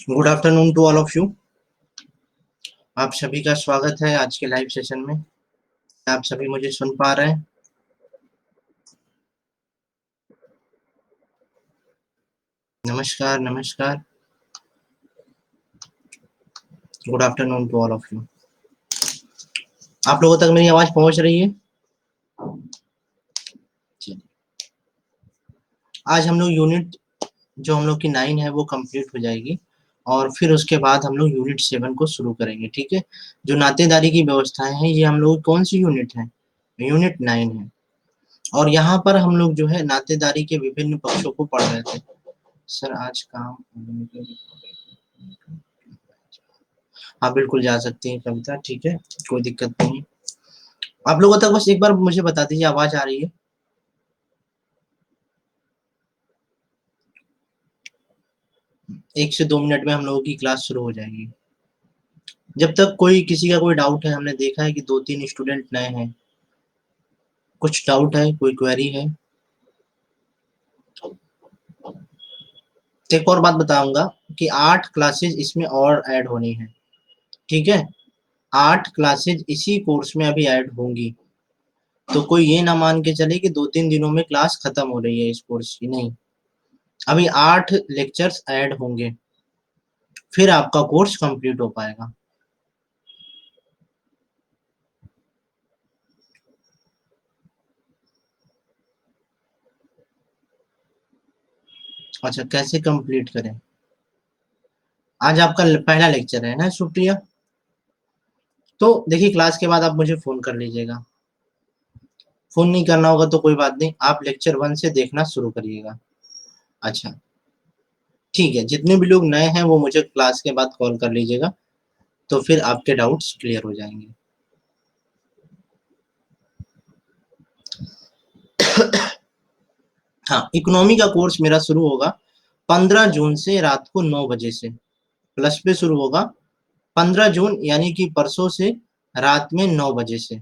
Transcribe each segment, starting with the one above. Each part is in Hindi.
Good afternoon to all of you. आप सभी का स्वागत है आज के लाइव सेशन में। आप सभी मुझे सुन पा रहे हैं? नमस्कार नमस्कार। Good afternoon to all of you. आप लोगों तक मेरी आवाज पहुंच रही है? चलिए। आज हम लोग यूनिट जो हम लोग की 9 है वो कंप्लीट हो जाएगी और फिर उसके बाद हम लोग यूनिट 7 को शुरू करेंगे। ठीक है। जो नातेदारी की व्यवस्थाएं हैं ये हम लोग कौन सी यूनिट है? यूनिट 9 है। और यहाँ पर हम लोग जो है नातेदारी के विभिन्न पक्षों को पढ़ रहे थे। सर आज काम, हाँ बिल्कुल जा सकती हैं कविता, ठीक है, कोई दिक्कत नहीं। आप लोगों तक बस एक बार मुझे बता दीजिए आवाज आ रही है? 1 से 2 मिनट में हम लोगों की क्लास शुरू हो जाएगी। जब तक कोई किसी का कोई डाउट है, हमने देखा है कि 2-3 स्टूडेंट नए हैं, कुछ डाउट है, कोई क्वेरी है? एक और बात बताऊंगा कि 8 क्लासेस इसमें और ऐड होनी है। ठीक है, 8 क्लासेस इसी कोर्स में अभी ऐड होंगी। तो कोई ये ना मान के चले कि 2-3 दिनों में क्लास खत्म हो रही है इस कोर्स की, नहीं। अभी 8 लेक्चर्स ऐड होंगे, फिर आपका कोर्स कंप्लीट हो पाएगा। अच्छा, कैसे कंप्लीट करें? आज आपका पहला लेक्चर है ना सुप्रिया? तो देखिए क्लास के बाद आप मुझे फोन कर लीजिएगा। फोन नहीं करना होगा तो कोई बात नहीं, आप लेक्चर 1 से देखना शुरू करिएगा। अच्छा ठीक है, जितने भी लोग नए हैं वो मुझे क्लास के बाद कॉल कर लीजिएगा, तो फिर आपके डाउट्स क्लियर हो जाएंगे। हाँ, इकोनॉमी का कोर्स मेरा शुरू होगा 15 जून से रात को 9 बजे से। प्लस पे शुरू होगा 15 जून, यानी कि परसों से रात में 9 बजे से।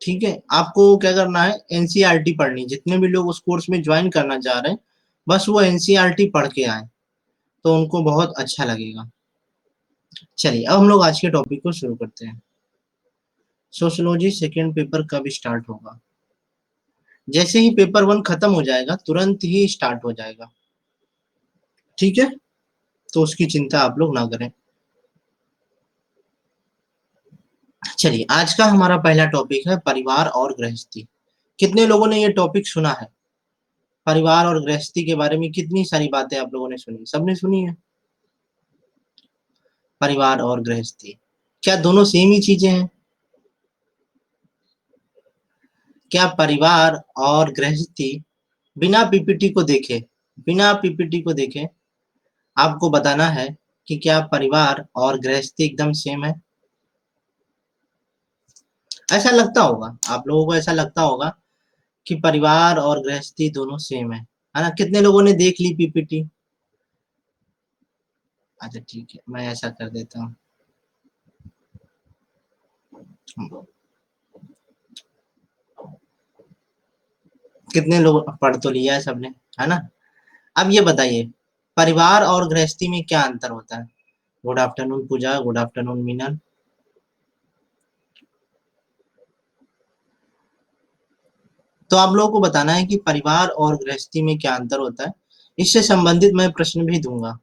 ठीक है, आपको क्या करना है, एनसीईआरटी पढ़नी। जितने भी लोग उस कोर्स में ज्वाइन करना चाह रहे हैं, बस वो एनसीईआरटी पढ़ के आए तो उनको बहुत अच्छा लगेगा। चलिए अब हम लोग आज के टॉपिक को शुरू करते हैं। सोशियोलॉजी सेकेंड पेपर कब स्टार्ट होगा? जैसे ही पेपर 1 खत्म हो जाएगा तुरंत ही स्टार्ट हो जाएगा। ठीक है, तो उसकी चिंता आप लोग ना करें। चलिए आज का हमारा पहला टॉपिक है परिवार और गृहस्थी। कितने लोगों ने ये टॉपिक सुना है? परिवार और गृहस्थी के बारे में कितनी सारी बातें आप लोगों ने सुनी? सबने सुनी है? परिवार और गृहस्थी क्या दोनों सेम ही चीजें हैं? क्या परिवार और गृहस्थी, बिना पीपीटी को देखे, बिना पीपीटी को देखे आपको बताना है कि क्या परिवार और गृहस्थी एकदम सेम है? ऐसा लगता होगा आप लोगों को, ऐसा लगता होगा कि परिवार और गृहस्थी दोनों सेम है ना? कितने लोगों ने देख ली पीपीटी? अच्छा ठीक है, मैं ऐसा कर देता हूँ। कितने लोग पढ़ तो लिया है सबने, है ना? अब ये बताइए परिवार और गृहस्थी में क्या अंतर होता है? गुड आफ्टरनून पूजा, गुड आफ्टरनून मीनल। तो आप लोगों को बताना है कि परिवार और गृहस्थी में क्या अंतर होता है। इससे संबंधित मैं प्रश्न भी दूंगा।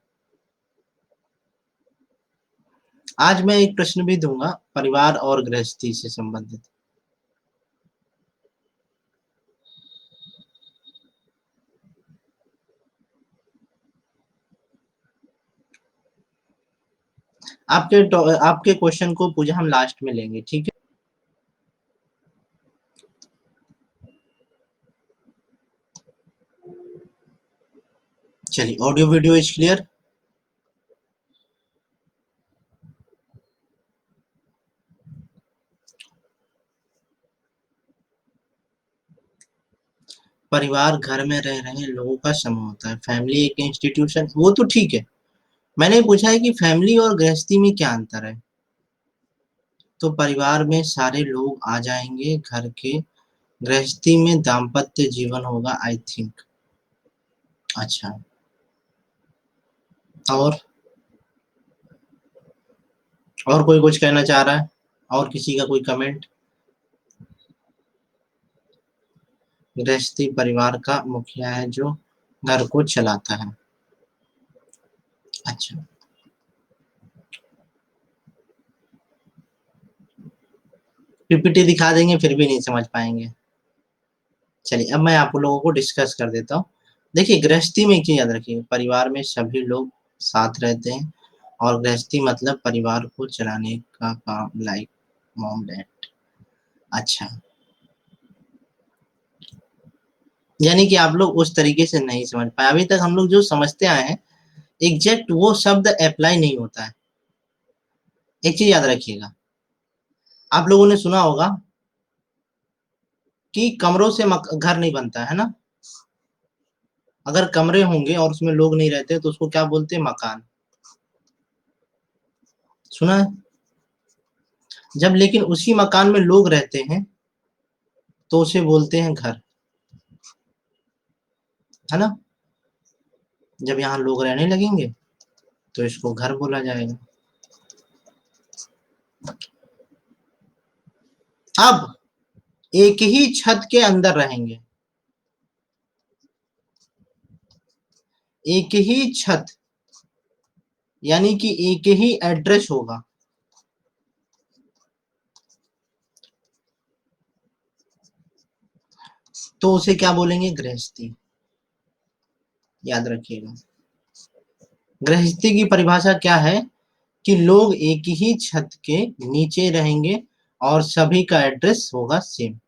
आज मैं एक प्रश्न भी दूंगा परिवार और गृहस्थी से संबंधित। आपके क्वेश्चन को पूजा हम लास्ट में लेंगे, ठीक है? चलिए ऑडियो वीडियो इज क्लियर। परिवार घर में रह रहे लोगों का समूह होता है, फैमिली एक इंस्टीट्यूशन, वो तो ठीक है। मैंने पूछा है कि फैमिली और गृहस्थी में क्या अंतर है। तो परिवार में सारे लोग आ जाएंगे घर के, गृहस्थी में दाम्पत्य जीवन होगा आई थिंक। अच्छा और कोई कुछ कहना चाह रहा है? और किसी का कोई कमेंट? गृहस्थी परिवार का मुखिया है जो घर को चलाता है। अच्छा, पीपीटी दिखा देंगे फिर भी नहीं समझ पाएंगे। चलिए अब मैं आप लोगों को डिस्कस कर देता हूँ। देखिए, गृहस्थी में एक चीज याद रखिए, परिवार में सभी लोग साथ रहते हैं, और गृहस्थी मतलब परिवार को चलाने का काम, लाइक मॉम डैड। अच्छा, यानी कि आप लोग उस तरीके से नहीं समझ पाए। अभी तक हम लोग जो समझते आए हैं, एग्जैक्ट वो शब्द अप्लाई नहीं होता है। एक चीज याद रखिएगा, आप लोगों ने सुना होगा कि कमरों से घर नहीं बनता है ना। अगर कमरे होंगे और उसमें लोग नहीं रहते तो उसको क्या बोलते हैं? मकान। सुना है? जब लेकिन उसी मकान में लोग रहते हैं तो उसे बोलते हैं घर, है ना। जब यहाँ लोग रहने लगेंगे तो इसको घर बोला जाएगा। अब एक ही छत के अंदर रहेंगे, एक ही छत, यानी कि एक ही एड्रेस होगा, तो उसे क्या बोलेंगे? गृहस्थी। याद रखिएगा, गृहस्थी की परिभाषा क्या है कि लोग एक ही छत के नीचे रहेंगे और सभी का एड्रेस होगा सेम।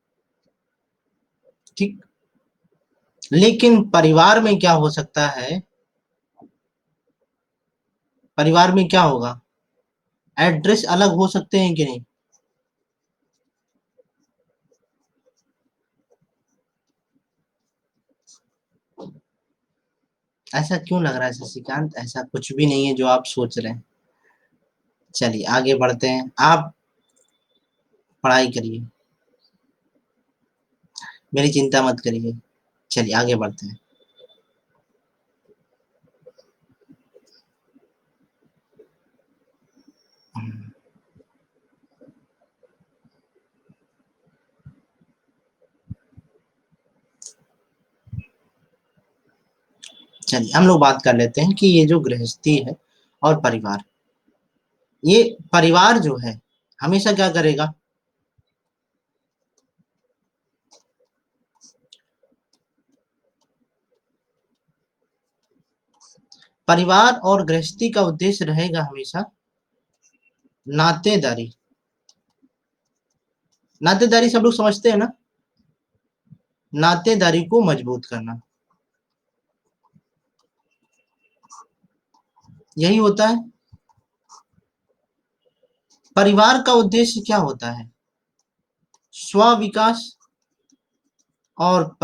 ठीक। लेकिन परिवार में क्या हो सकता है? परिवार में क्या होगा? एड्रेस अलग हो सकते हैं कि नहीं? ऐसा क्यों लग रहा है शशिकांत? ऐसा कुछ भी नहीं है जो आप सोच रहे हैं। चलिए आगे बढ़ते हैं, आप पढ़ाई करिए, मेरी चिंता मत करिए। चलिए आगे बढ़ते हैं। चलिए हम लोग बात कर लेते हैं कि ये जो गृहस्थी है और परिवार, ये परिवार जो है हमेशा क्या करेगा? परिवार और गृहस्थी का उद्देश्य रहेगा हमेशा नातेदारी। नातेदारी सब लोग समझते हैं ना? नातेदारी को मजबूत करना, यही होता है। परिवार का उद्देश्य क्या होता है? स्व विकास और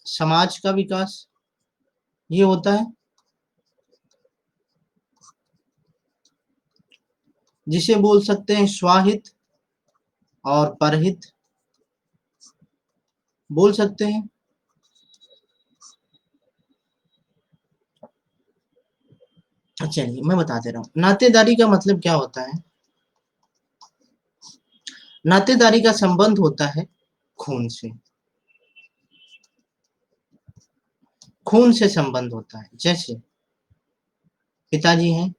समाज का विकास, ये होता है, जिसे बोल सकते हैं स्वाहित और परहित, बोल सकते हैं। चलिए मैं बता दे रहा हूँ नातेदारी का मतलब क्या होता है। नातेदारी का संबंध होता है खून से, खून से संबंध होता है। जैसे पिताजी हैं,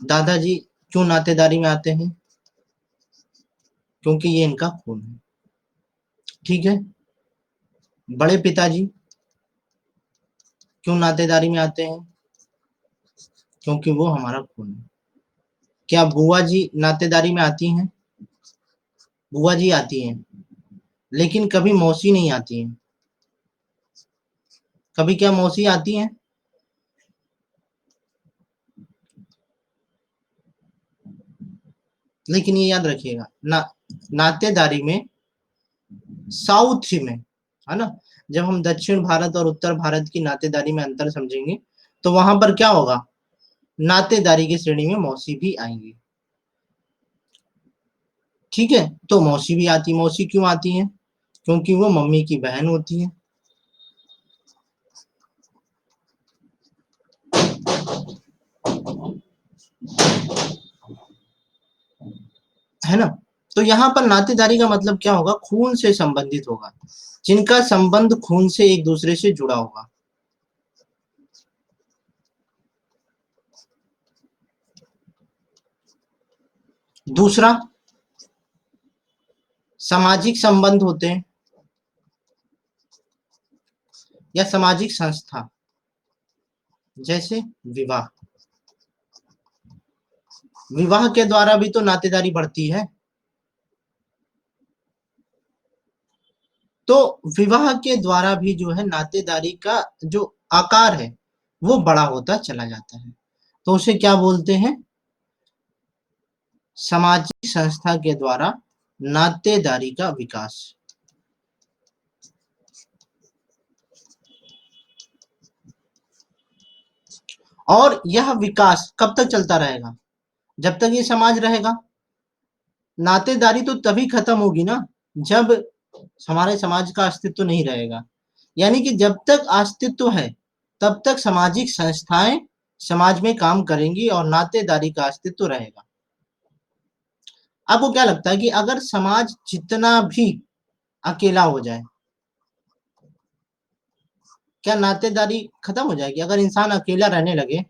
दादाजी क्यों नातेदारी में आते हैं? क्योंकि ये इनका खून है। ठीक है। बड़े पिताजी क्यों नातेदारी में आते हैं? क्योंकि वो हमारा खून है। क्या बुआ जी नातेदारी में आती हैं? बुआ जी आती हैं, लेकिन कभी मौसी नहीं आती हैं। कभी क्या मौसी आती हैं? लेकिन ये याद रखिएगा नातेदारी में साउथ में, है ना, जब हम दक्षिण भारत और उत्तर भारत की नातेदारी में अंतर समझेंगे तो वहां पर क्या होगा? नातेदारी की श्रेणी में मौसी भी आएंगी। ठीक है, तो मौसी भी आती, मौसी क्यों आती है? क्योंकि वो मम्मी की बहन होती है। है ना? तो यहाँ पर नातेदारी का मतलब क्या होगा? खून से संबंधित होगा, जिनका संबंध खून से एक दूसरे से जुड़ा होगा। दूसरा, सामाजिक संबंध होते हैं या सामाजिक संस्था, जैसे विवाह। विवाह के द्वारा भी तो नातेदारी बढ़ती है। तो विवाह के द्वारा भी जो है नातेदारी का जो आकार है वो बड़ा होता चला जाता है। तो उसे क्या बोलते हैं? सामाजिक संस्था के द्वारा नातेदारी का विकास। और यह विकास कब तक चलता रहेगा? जब तक ये समाज रहेगा। नातेदारी तो तभी खत्म होगी ना, जब हमारे समाज का अस्तित्व नहीं रहेगा। यानी कि जब तक अस्तित्व है तब तक सामाजिक संस्थाएं समाज में काम करेंगी और नातेदारी का अस्तित्व रहेगा। आपको क्या लगता है कि अगर समाज जितना भी अकेला हो जाए, क्या नातेदारी खत्म हो जाएगी? अगर इंसान अकेला रहने लगे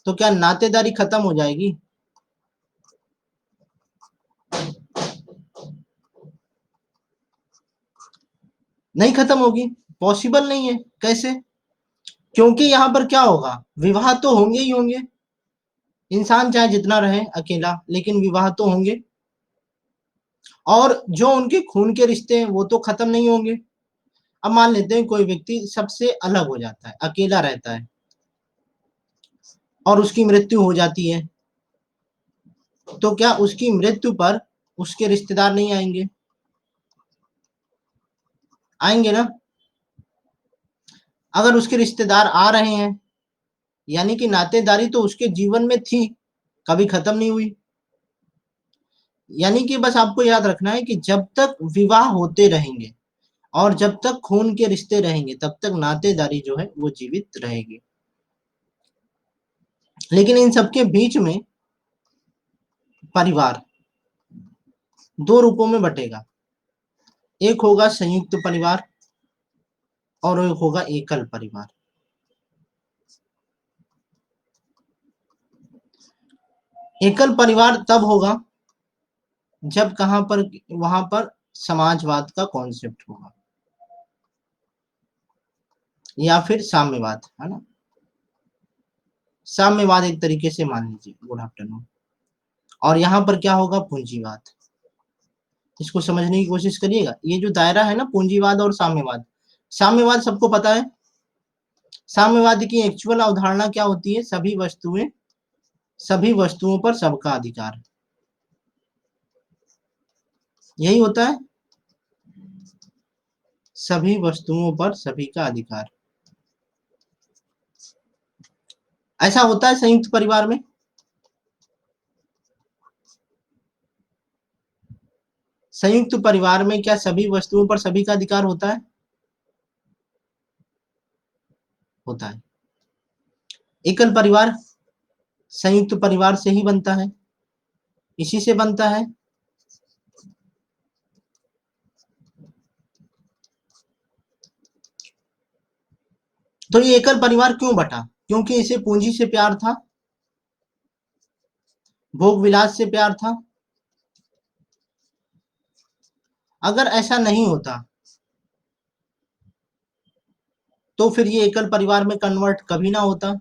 तो क्या नातेदारी खत्म हो जाएगी? नहीं खत्म होगी, पॉसिबल नहीं है। कैसे? क्योंकि यहाँ पर क्या होगा? विवाह तो होंगे ही होंगे। इंसान चाहे जितना रहे अकेला, लेकिन विवाह तो होंगे। और जो उनके खून के रिश्ते हैं वो तो खत्म नहीं होंगे। अब मान लेते हैं कोई व्यक्ति सबसे अलग हो जाता है, अकेला रहता है और उसकी मृत्यु हो जाती है, तो क्या उसकी मृत्यु पर उसके रिश्तेदार नहीं आएंगे? आएंगे ना। अगर उसके रिश्तेदार आ रहे हैं, यानी कि नातेदारी तो उसके जीवन में थी, कभी खत्म नहीं हुई। यानी कि बस आपको याद रखना है कि जब तक विवाह होते रहेंगे और जब तक खून के रिश्ते रहेंगे तब तक नातेदारी जो है वो जीवित रहेगी। लेकिन इन सबके बीच में परिवार दो रूपों में बटेगा। एक होगा संयुक्त परिवार और एक होगा एकल परिवार। एकल परिवार तब होगा जब कहां पर? वहां पर समाजवाद का कॉन्सेप्ट होगा या फिर साम्यवाद, है ना। साम्यवाद एक तरीके से मान लीजिए। Good afternoon. और यहाँ पर क्या होगा? पूंजीवाद। इसको समझने की कोशिश करिएगा। ये जो दायरा है ना, पूंजीवाद और साम्यवाद। साम्यवाद सबको पता है। साम्यवाद की एक्चुअल अवधारणा क्या होती है? सभी वस्तुओं पर सबका अधिकार, यही होता है। सभी वस्तुओं पर सभी का अधिकार। ऐसा होता है संयुक्त परिवार में। संयुक्त परिवार में क्या सभी वस्तुओं पर सभी का अधिकार होता है? होता है। एकल परिवार संयुक्त परिवार से ही बनता है, इसी से बनता है। तो ये एकल परिवार क्यों बटा? क्योंकि इसे पूंजी से प्यार था, भोग विलास से प्यार था। अगर ऐसा नहीं होता तो फिर ये एकल परिवार में कन्वर्ट कभी ना होता।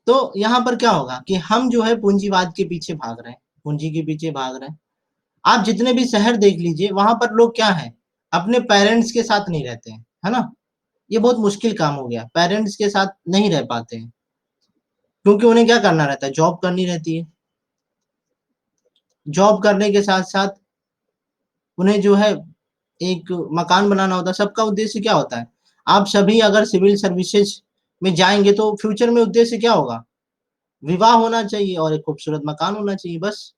तो यहाँ पर क्या होगा कि हम जो है पूंजीवाद के पीछे भाग रहे हैं, पूंजी के पीछे भाग रहे हैं। आप जितने भी शहर देख लीजिए, वहां पर लोग क्या है? अपने पेरेंट्स के साथ नहीं रहते हैं, है ना। ये बहुत मुश्किल काम हो गया, पेरेंट्स के साथ नहीं रह पाते हैं, क्योंकि उन्हें क्या करना रहता है? जॉब करनी रहती है। जॉब करने के साथ साथ उन्हें जो है एक मकान बनाना होता है। सबका उद्देश्य क्या होता है? आप सभी अगर सिविल सर्विसेज में जाएंगे तो फ्यूचर में उद्देश्य क्या होगा? विवाह होना चाहिए और एक खूबसूरत मकान होना चाहिए, बस।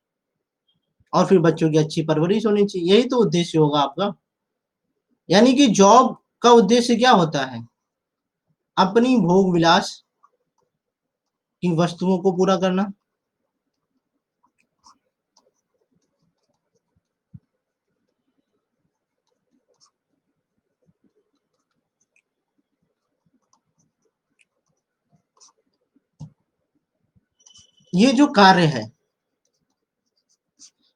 और फिर बच्चों की अच्छी परवरिश होनी चाहिए, यही तो उद्देश्य होगा आपका। यानी कि जॉब का उद्देश्य क्या होता है? अपनी भोग विलास की वस्तुओं को पूरा करना। ये जो कार्य है,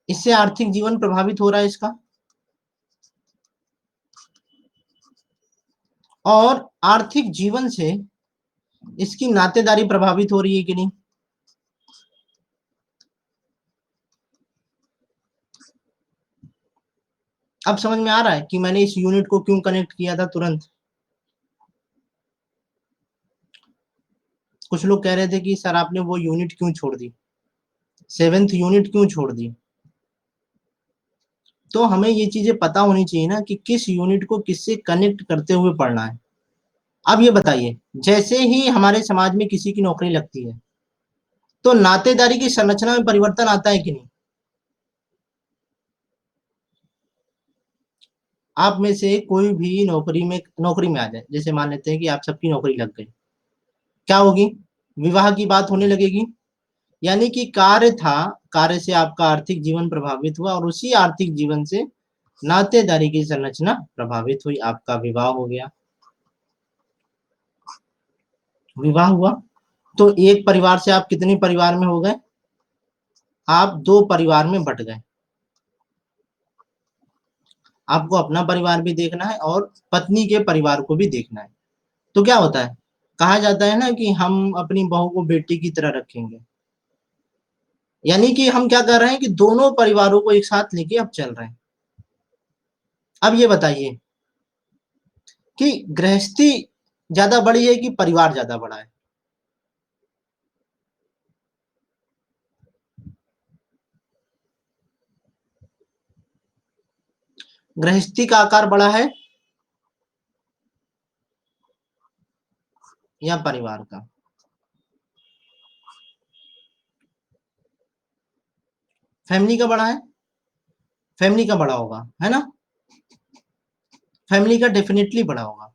इससे आर्थिक जीवन प्रभावित हो रहा है इसका, और आर्थिक जीवन से इसकी नातेदारी प्रभावित हो रही है कि नहीं? अब समझ में आ रहा है कि मैंने इस यूनिट को क्यों कनेक्ट किया था तुरंत? कुछ लोग कह रहे थे कि सर आपने वो यूनिट क्यों छोड़ दी, 7th यूनिट क्यों छोड़ दी? तो हमें ये चीजें पता होनी चाहिए ना कि किस यूनिट को किससे कनेक्ट करते हुए पढ़ना है। अब ये बताइए, जैसे ही हमारे समाज में किसी की नौकरी लगती है तो नातेदारी की संरचना में परिवर्तन आता है कि नहीं? आप में से कोई भी नौकरी में आ जाए, जैसे मान लेते हैं कि आप सबकी नौकरी लग गई, क्या होगी? विवाह की बात होने लगेगी। यानी कि कार्य था, कार्य से आपका आर्थिक जीवन प्रभावित हुआ और उसी आर्थिक जीवन से नातेदारी की संरचना प्रभावित हुई, आपका विवाह हो गया। विवाह हुआ तो एक परिवार से आप कितने परिवार में हो गए? आप 2 परिवार में बट गए। आपको अपना परिवार भी देखना है और पत्नी के परिवार को भी देखना है। तो क्या होता है, कहा जाता है ना कि हम अपनी बहू को बेटी की तरह रखेंगे। यानी कि हम क्या कर रहे हैं कि दोनों परिवारों को एक साथ लेके अब चल रहे हैं। अब ये बताइए कि गृहस्थी ज्यादा बड़ी है कि परिवार ज्यादा बड़ा है? गृहस्थी का आकार बड़ा है या परिवार का? फैमिली का बड़ा है? फैमिली का बड़ा होगा, है ना? फैमिली का डेफिनेटली बड़ा होगा,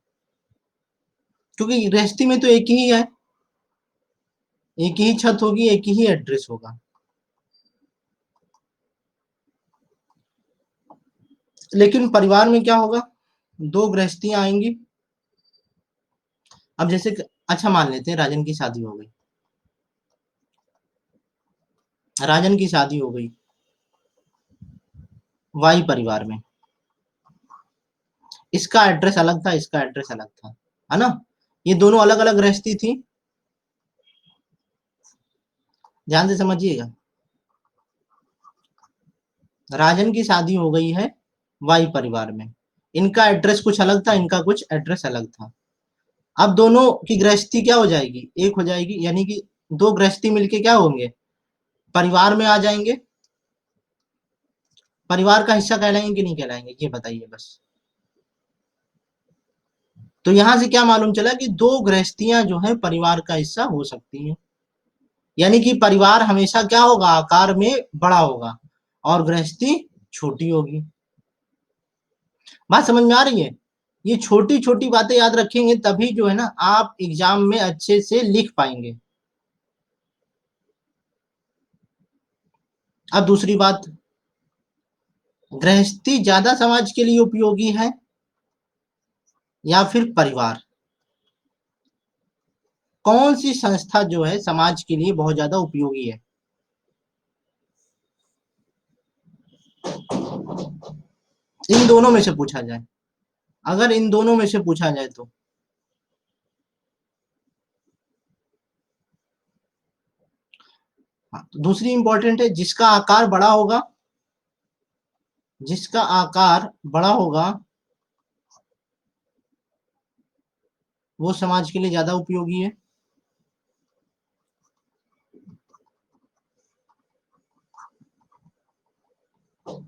क्योंकि गृहस्थी में तो एक ही है, एक ही छत होगी, एक ही एड्रेस होगा। लेकिन परिवार में क्या होगा, 2 गृहस्थियां आएंगी। अब जैसे अच्छा मान लेते हैं राजन की शादी हो गई, राजन की शादी हो गई वाई परिवार में, इसका एड्रेस अलग था, इसका एड्रेस अलग था, है ना? ये दोनों अलग अलग गृहस्थी थी। ध्यान से समझिएगा, राजन की शादी हो गई है वाई परिवार में, इनका एड्रेस कुछ अलग था, इनका कुछ एड्रेस अलग था। अब दोनों की गृहस्थी क्या हो जाएगी, एक हो जाएगी, यानी कि 2 गृहस्थी मिलके क्या होंगे, परिवार में आ जाएंगे। परिवार का हिस्सा कहलाएंगे कि नहीं कहलाएंगे, ये बताइए बस। तो यहां से क्या मालूम चला कि 2 गृहस्थियां जो है परिवार का हिस्सा हो सकती हैं। यानी कि परिवार हमेशा क्या होगा, आकार में बड़ा होगा और गृहस्थी छोटी होगी। बात समझ में आ रही है? ये छोटी छोटी बातें याद रखेंगे तभी जो है ना आप एग्जाम में अच्छे से लिख पाएंगे। अब दूसरी बात, गृहस्थी ज्यादा समाज के लिए उपयोगी है या फिर परिवार? कौन सी संस्था जो है समाज के लिए बहुत ज्यादा उपयोगी है? इन दोनों में से पूछा जाए, अगर इन दोनों में से पूछा जाए तो हाँ, तो दूसरी इंपॉर्टेंट है, जिसका आकार बड़ा होगा, जिसका आकार बड़ा होगा वो समाज के लिए ज्यादा उपयोगी है।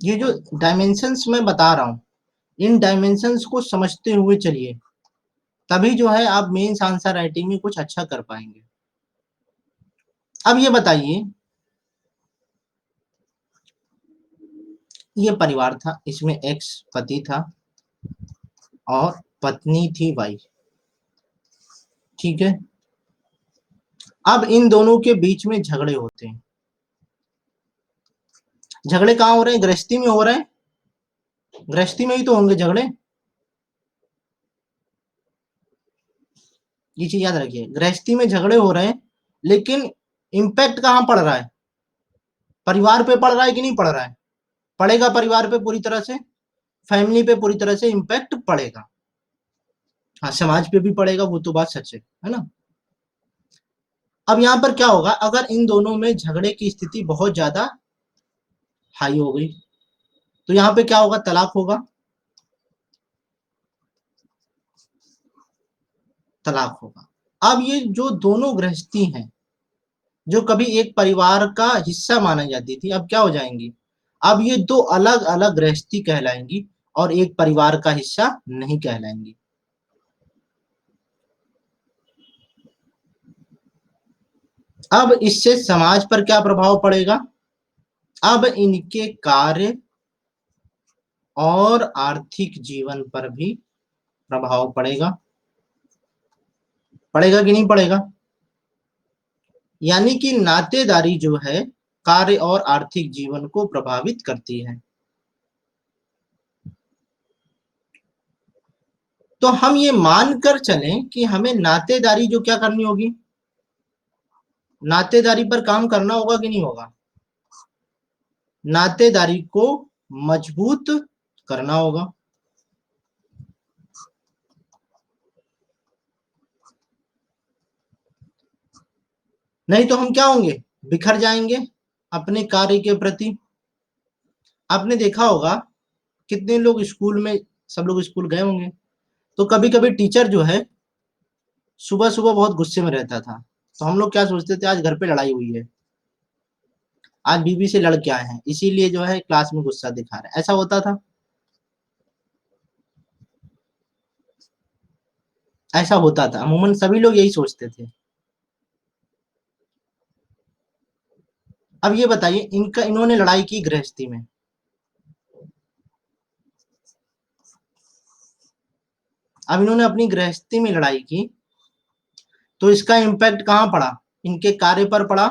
ये जो डायमेंशंस मैं बता रहा हूँ, इन डायमेंशंस को समझते हुए चलिए, तभी जो है आप मेंस आंसर राइटिंग में कुछ अच्छा कर पाएंगे। अब ये बताइए, ये परिवार था, इसमें एक्स पति था, और पत्नी थी बाई। ठीक है। अब इन दोनों के बीच में झगड़े होते हैं। झगड़े कहाँ हो रहे हैं? गृहस्थी में हो रहे हैं। गृहस्थी में ही तो होंगे झगड़े। ये चीज याद रखिए, गृहस्थी में झगड़े हो रहे हैं, लेकिन इम्पैक्ट कहाँ पड़ रहा है? परिवार पे पड़ रहा है कि नहीं पड़ रहा है? पड़ेगा परिवार पे पूरी तरह से, फैमिली पे पूरी तरह से इम्पैक्ट पड़ेगा। हाँ, समाज पे भी पड़ेगा, वो तो बात सच है ना। अब यहाँ पर क्या होगा, अगर इन दोनों में झगड़े की स्थिति बहुत ज्यादा हाई हो गई, तो यहाँ पे क्या होगा? तलाक होगा। तलाक होगा। अब ये जो दोनों गृहस्थी हैं, जो कभी एक परिवार का हिस्सा मानी जाती थी, अब क्या हो जाएंगी? अब ये दो अलग अलग गृहस्थी कहलाएंगी और एक परिवार का हिस्सा नहीं कहलाएंगी। अब इससे समाज पर क्या प्रभाव पड़ेगा? अब इनके कार्य और आर्थिक जीवन पर भी प्रभाव पड़ेगा। पड़ेगा कि नहीं पड़ेगा? यानी कि नातेदारी जो है, कार्य और आर्थिक जीवन को प्रभावित करती है। तो हम ये मानकर चलें कि हमें नातेदारी जो क्या करनी होगी, नातेदारी पर काम करना होगा कि नहीं होगा? नातेदारी को मजबूत करना होगा। नहीं तो हम क्या होंगे? बिखर जाएंगे अपने कार्य के प्रति। आपने देखा होगा, कितने लोग स्कूल में, सब लोग स्कूल गए होंगे, तो कभी कभी टीचर जो है सुबह सुबह बहुत गुस्से में रहता था। तो हम लोग क्या सोचते थे, आज घर पे लड़ाई हुई है, आज बीवी से लड़ के आए हैं, इसीलिए जो है क्लास में गुस्सा दिखा रहे हैं, ऐसा होता था। ऐसा होता था, अमूमन सभी लोग यही सोचते थे। अब ये बताइए, इनका इन्होंने लड़ाई की गृहस्थी में, अब इन्होंने अपनी गृहस्थी में लड़ाई की, तो इसका इम्पैक्ट कहाँ पड़ा? इनके कार्य पर पड़ा।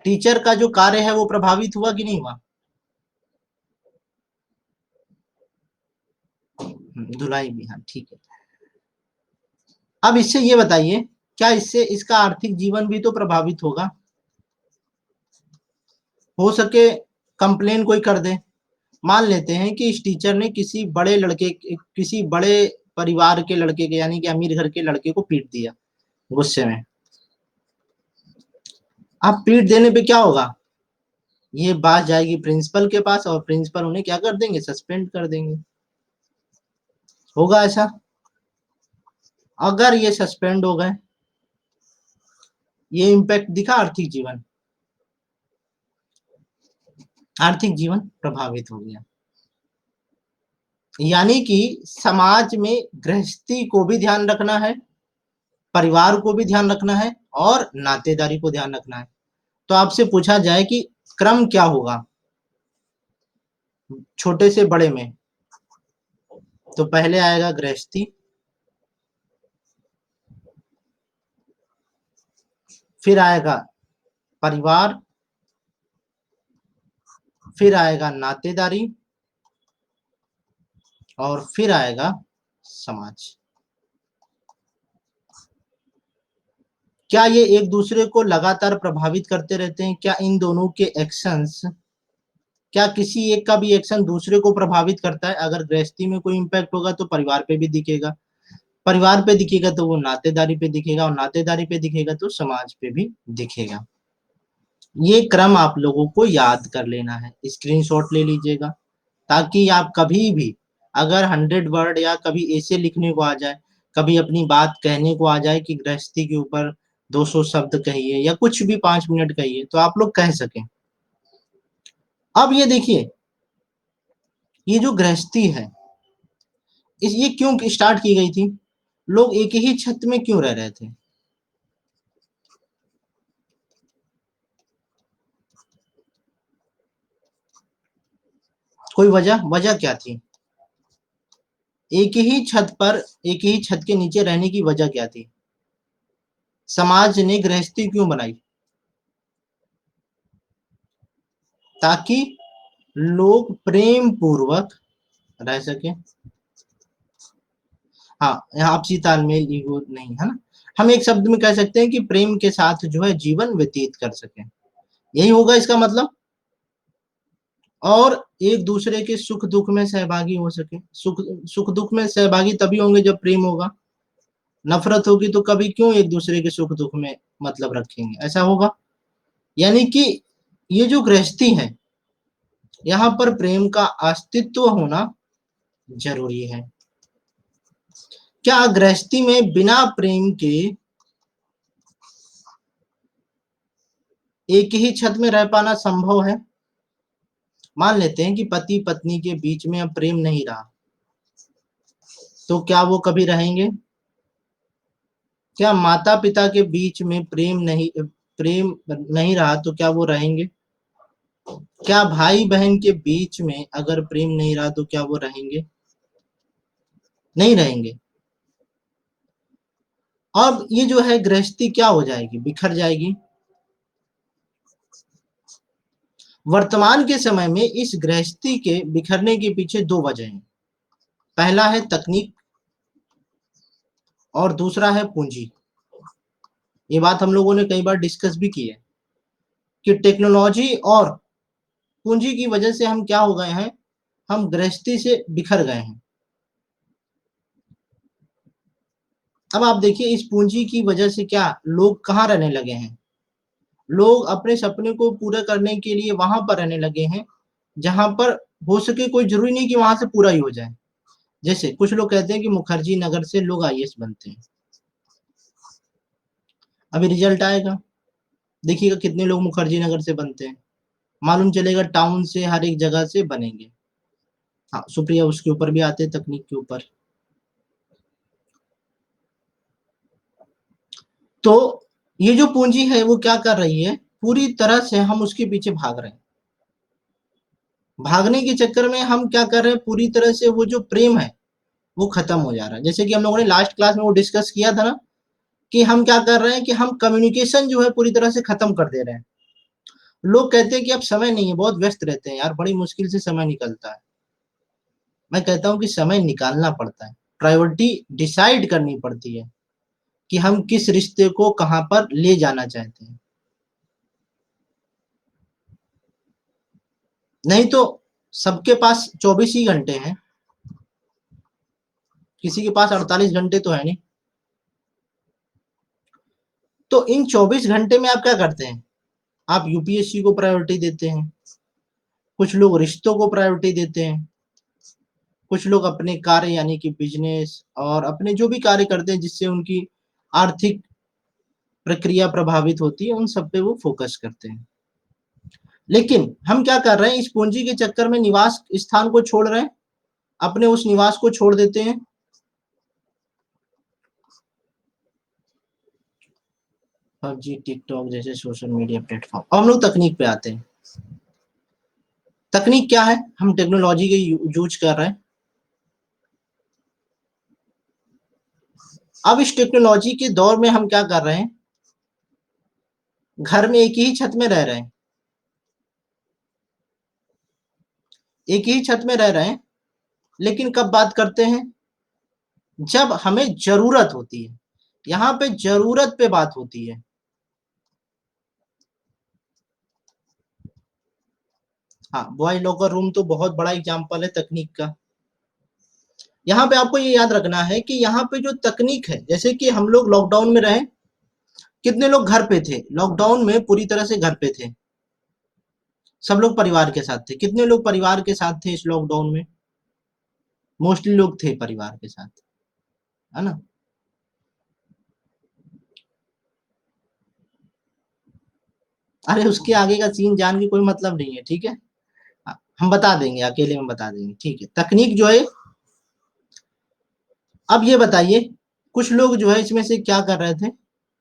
टीचर का जो कार्य है वो प्रभावित हुआ कि नहीं हुआ? धुलाई भी, हाँ ठीक है। अब इससे ये बताइए, क्या इससे इसका आर्थिक जीवन भी तो प्रभावित होगा? हो सके कंप्लेन कोई कर दे। मान लेते हैं कि इस टीचर ने किसी बड़े परिवार के लड़के के, यानी कि अमीर घर के लड़के को पीट दिया गुस्से में। अब पीट देने पे क्या होगा? ये बात जाएगी प्रिंसिपल के पास, और प्रिंसिपल उन्हें क्या कर देंगे? सस्पेंड कर देंगे। होगा ऐसा? अगर ये सस्पेंड हो गए, ये इम्पैक्ट दिखा आर्थिक जीवन, आर्थिक जीवन प्रभावित हो गया। यानी कि समाज में गृहस्थी को भी ध्यान रखना है, परिवार को भी ध्यान रखना है, और नातेदारी को ध्यान रखना है। तो आपसे पूछा जाए कि क्रम क्या होगा छोटे से बड़े में, तो पहले आएगा गृहस्थी, फिर आएगा परिवार, फिर आएगा नातेदारी, और फिर आएगा समाज। क्या ये एक दूसरे को लगातार प्रभावित करते रहते हैं? क्या इन दोनों के एक्शंस, क्या किसी एक का भी एक्शन दूसरे को प्रभावित करता है? अगर गृहस्थी में कोई इम्पैक्ट होगा तो परिवार पे भी दिखेगा, परिवार पे दिखेगा तो वो नातेदारी पे दिखेगा, और नातेदारी पे दिखेगा तो समाज पे भी दिखेगा। ये क्रम आप लोगों को याद कर लेना है, स्क्रीनशॉट ले लीजिएगा, ताकि आप कभी भी अगर 100 वर्ड या कभी ऐसे लिखने को आ जाए, कभी अपनी बात कहने को आ जाए कि गृहस्थी के ऊपर 200 शब्द कहिए या कुछ भी 5 मिनट कहिए, तो आप लोग कह सकें। अब ये देखिए, ये जो गृहस्थी है, ये क्यों स्टार्ट की गई थी? लोग एक ही छत में क्यों रह रहे थे? कोई वजह, वजह क्या थी? एक ही छत पर, एक ही छत के नीचे रहने की वजह क्या थी? समाज ने गृहस्थी क्यों बनाई? ताकि लोग प्रेम पूर्वक रह सके। हाँ, यहाँ आपसी तालमेल, ईगो नहीं, है ना? हम एक शब्द में कह सकते हैं कि प्रेम के साथ जो है जीवन व्यतीत कर सकें, यही होगा इसका मतलब। और एक दूसरे के सुख दुख में सहभागी हो सके। सुख सुख दुख में सहभागी तभी होंगे जब प्रेम होगा। नफरत होगी तो कभी क्यों एक दूसरे के सुख दुख में मतलब रखेंगे, ऐसा होगा। यानी कि ये जो गृहस्थी है, यहाँ पर प्रेम का अस्तित्व होना जरूरी है। क्या गृहस्थी में बिना प्रेम के एक ही छत में रह पाना संभव है? मान लेते हैं कि पति पत्नी के बीच में अब प्रेम नहीं रहा, तो क्या वो कभी रहेंगे? क्या माता पिता के बीच में प्रेम नहीं रहा तो क्या वो रहेंगे? क्या भाई बहन के बीच में अगर प्रेम नहीं रहा तो क्या वो रहेंगे? नहीं रहेंगे। अब ये जो है गृहस्थी क्या हो जाएगी? बिखर जाएगी। वर्तमान के समय में इस गृहस्थी के बिखरने के पीछे दो वजह हैं। पहला है तकनीक और दूसरा है पूंजी। ये बात हम लोगों ने कई बार डिस्कस भी की है कि टेक्नोलॉजी और पूंजी की वजह से हम क्या हो गए हैं, हम गृहस्थी से बिखर गए हैं। अब आप देखिए इस पूंजी की वजह से क्या लोग कहाँ रहने लगे हैं? लोग अपने सपने को पूरा करने के लिए वहां पर रहने लगे हैं जहां पर हो सके, कोई जरूरी नहीं कि वहां से पूरा ही हो जाए। जैसे कुछ लोग कहते हैं कि मुखर्जी नगर से लोग आईएएस बनते हैं। अभी रिजल्ट आएगा, देखिएगा कितने लोग मुखर्जी नगर से बनते हैं। मालूम चलेगा टाउन से, हर एक जगह से बनेंगे। हाँ, सुप्रिया उसके ऊपर भी आते हैं, तकनीक के ऊपर। तो ये जो पूंजी है वो क्या कर रही है, पूरी तरह से हम उसके पीछे भाग रहे हैं। भागने के चक्कर में हम क्या कर रहे हैं, पूरी तरह से वो जो प्रेम है वो खत्म हो जा रहा है। जैसे कि हम लोगों ने लास्ट क्लास में वो डिस्कस किया था ना, कि हम क्या कर रहे हैं कि हम कम्युनिकेशन जो है पूरी तरह से खत्म कर दे रहे हैं। लोग कहते हैं कि अब समय नहीं है, बहुत व्यस्त रहते हैं यार, बड़ी मुश्किल से समय निकलता है। मैं कहता हूँ कि समय निकालना पड़ता है, प्रायोरिटी डिसाइड करनी पड़ती है कि हम किस रिश्ते को कहां पर ले जाना चाहते हैं। नहीं तो सबके पास 24 ही घंटे हैं, किसी के पास 48 घंटे तो है नहीं। तो इन 24 घंटे में आप क्या करते हैं? आप यूपीएससी को प्रायोरिटी देते हैं, कुछ लोग रिश्तों को प्रायोरिटी देते हैं, कुछ लोग अपने कार्य यानी कि बिजनेस और अपने जो भी कार्य करते हैं जिससे उनकी आर्थिक प्रक्रिया प्रभावित होती है, उन सब पे वो फोकस करते हैं। लेकिन हम क्या कर रहे हैं, इस पूंजी के चक्कर में निवास स्थान को छोड़ रहे हैं, अपने उस निवास को छोड़ देते हैं। पबजी, टिकटॉक जैसे सोशल मीडिया प्लेटफॉर्म। अब हम लोग तकनीक पे आते हैं। तकनीक क्या है? हम टेक्नोलॉजी के यूज कर रहे हैं। अब इस टेक्नोलॉजी के दौर में हम क्या कर रहे हैं, घर में एक ही छत में रह रहे हैं, एक ही छत में रह रहे हैं, लेकिन कब बात करते हैं? जब हमें जरूरत होती है। यहाँ पे जरूरत पे बात होती है। हाँ, बॉयज लॉकर रूम तो बहुत बड़ा एग्जाम्पल है तकनीक का। यहाँ पे आपको ये याद रखना है कि यहाँ पे जो तकनीक है, जैसे कि हम लोग लॉकडाउन में रहे, कितने लोग घर पे थे लॉकडाउन में, पूरी तरह से घर पे थे। सब लोग परिवार के साथ थे। कितने लोग परिवार के साथ थे इस लॉकडाउन में? मोस्टली लोग थे परिवार के साथ, है ना? अरे उसके आगे का सीन जान के कोई मतलब नहीं है, ठीक है। हाँ, हम बता देंगे, अकेले में बता देंगे, ठीक है। तकनीक जो है, अब ये बताइए, कुछ लोग जो है इसमें से क्या कर रहे थे,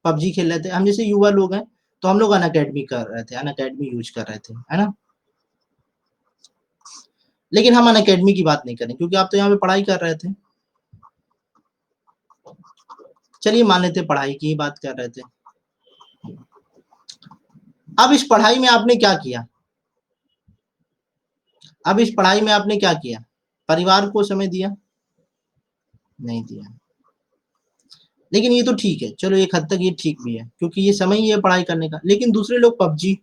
पबजी खेल रहे थे। हम जैसे युवा लोग हैं तो हम लोग अन अकेडमी कर रहे थे, अन अकेडमी यूज कर रहे थे, है ना? लेकिन हम अन अकेडमी की बात नहीं करें क्योंकि आप तो यहाँ पे पढ़ाई कर रहे थे। चलिए मान लेते पढ़ाई की ही बात कर रहे थे। अब इस पढ़ाई में आपने क्या किया? अब इस पढ़ाई में आपने क्या किया? परिवार को समय दिया? नहीं दिया। लेकिन ये तो ठीक है, चलो एक हद तक ये ठीक भी है, क्योंकि ये समय ही है पढ़ाई करने का। लेकिन दूसरे लोग पबजी,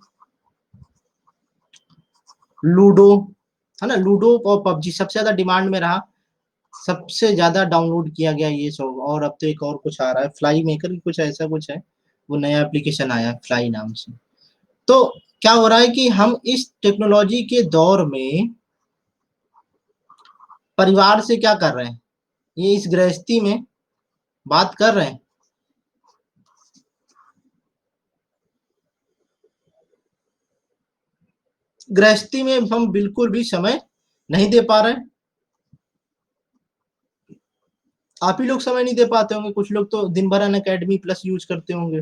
लूडो, है ना, लूडो और पबजी सबसे ज्यादा डिमांड में रहा, सबसे ज्यादा डाउनलोड किया गया ये सब। और अब तो एक और कुछ आ रहा है, फ्लाई मेकर की कुछ ऐसा कुछ है, वो नया एप्लीकेशन आया है फ्लाई नाम से। तो क्या हो रहा है कि हम इस टेक्नोलॉजी के दौर में परिवार से क्या कर रहे हैं, ये इस गृहस्थी में बात कर रहे हैं। गृहस्थी में हम बिल्कुल भी समय नहीं दे पा रहे हैं। आप ही लोग समय नहीं दे पाते होंगे, कुछ लोग तो दिन भर अन अकेडमी प्लस यूज करते होंगे,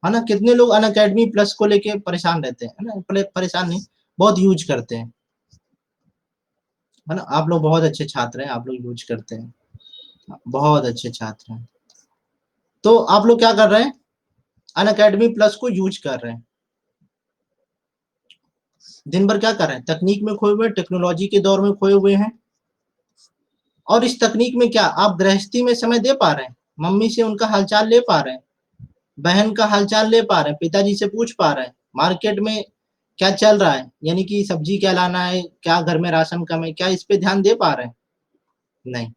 है ना। कितने लोग अन अकेडमी प्लस को लेके परेशान रहते हैं, है ना, परेशान नहीं, बहुत यूज करते हैं, है ना। आप लोग बहुत अच्छे छात्र हैं, आप लोग यूज करते हैं, बहुत अच्छे छात्र हैं। तो आप लोग क्या कर रहे हैं, अन अकेडमी प्लस को यूज कर रहे हैं, दिन भर क्या कर रहे हैं, तकनीक में खोए हुए, टेक्नोलॉजी के दौर में खोए हुए हैं। और इस तकनीक में क्या आप गृहस्थी में समय दे पा रहे हैं, मम्मी से उनका हालचाल ले पा रहे हैं, बहन का हालचाल ले पा रहे हैं, पिताजी से पूछ पा रहे हैं, मार्केट में क्या चल रहा है, यानी कि सब्जी क्या लाना है, क्या घर में राशन कम है, क्या इस पे ध्यान दे पा रहे हैं? नहीं।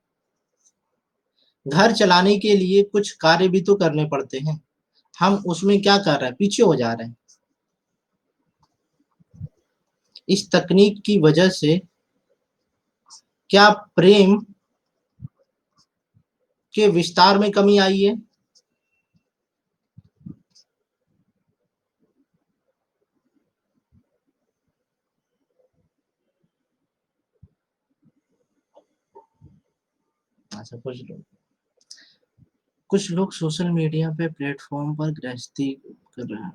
घर चलाने के लिए कुछ कार्य भी तो करने पड़ते हैं, हम उसमें क्या कर रहे हैं, पीछे हो जा रहे हैं। इस तकनीक की वजह से क्या प्रेम के विस्तार में कमी आई है? अच्छा, कुछ लोग सोशल मीडिया पे प्लेटफॉर्म पर गृहस्थी कर रहे हैं।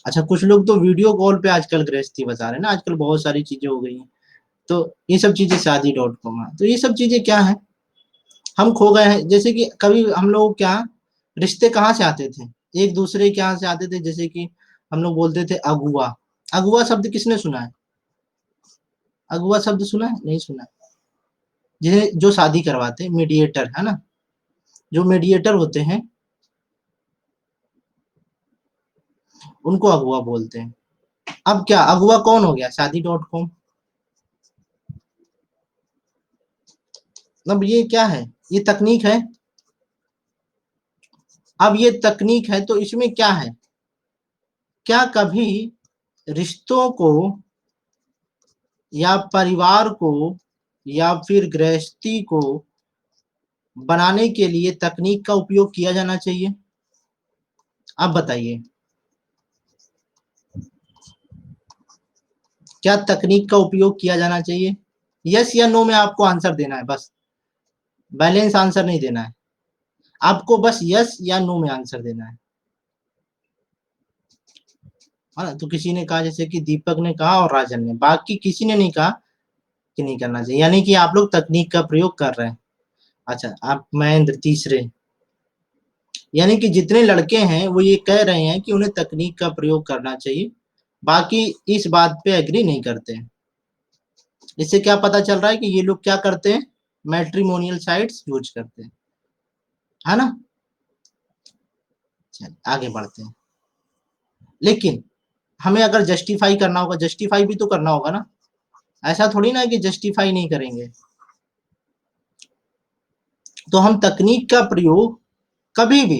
अच्छा, कुछ लोग तो वीडियो कॉल पे आजकल गृहस्थी बता रहे हैं ना, आजकल बहुत सारी चीजें हो गई हैं। तो ये सब चीजें शादी.com है, तो ये सब चीजें क्या है, हम खो गए हैं। जैसे कि कभी हम लोग क्या, रिश्ते कहाँ से आते थे, एक दूसरे के यहाँ से आते थे। जैसे कि हम लोग बोलते थे अगुआ, अगुआ शब्द किसने सुना है? अगुआ शब्द सुना है? नहीं सुना है। जिन्हें जो शादी करवाते हैं, मीडिएटर, है ना, जो मीडिएटर होते हैं उनको अगुआ बोलते हैं। अब क्या अगुआ कौन हो गया, शादी.com। अब ये क्या है, ये तकनीक है। अब ये तकनीक है तो इसमें क्या है, क्या कभी रिश्तों को या परिवार को या फिर गृहस्थी को बनाने के लिए तकनीक का उपयोग किया जाना चाहिए? आप बताइए, क्या तकनीक का उपयोग किया जाना चाहिए? यस या नो में आपको आंसर देना है बस, बैलेंस आंसर नहीं देना है, आपको बस यस या नो में आंसर देना है ना। तो किसी ने कहा, जैसे कि दीपक ने कहा और राजन ने, बाकी किसी ने नहीं कहा कि नहीं करना चाहिए, यानी कि आप लोग तकनीक का प्रयोग कर रहे हैं। अच्छा, आप महेंद्र तीसरे, यानी कि जितने लड़के हैं वो ये कह रहे हैं कि उन्हें तकनीक का प्रयोग करना चाहिए, बाकी इस बात पे एग्री नहीं करते हैं। इससे क्या पता चल रहा है कि ये लोग क्या करते हैं, मैट्रिमोनियल साइट्स यूज करते हैं, है ना। चलिए आगे बढ़ते हैं। लेकिन हमें अगर जस्टिफाई करना होगा, जस्टिफाई भी तो करना होगा ना, ऐसा थोड़ी ना है कि जस्टिफाई नहीं करेंगे। तो हम तकनीक का प्रयोग कभी भी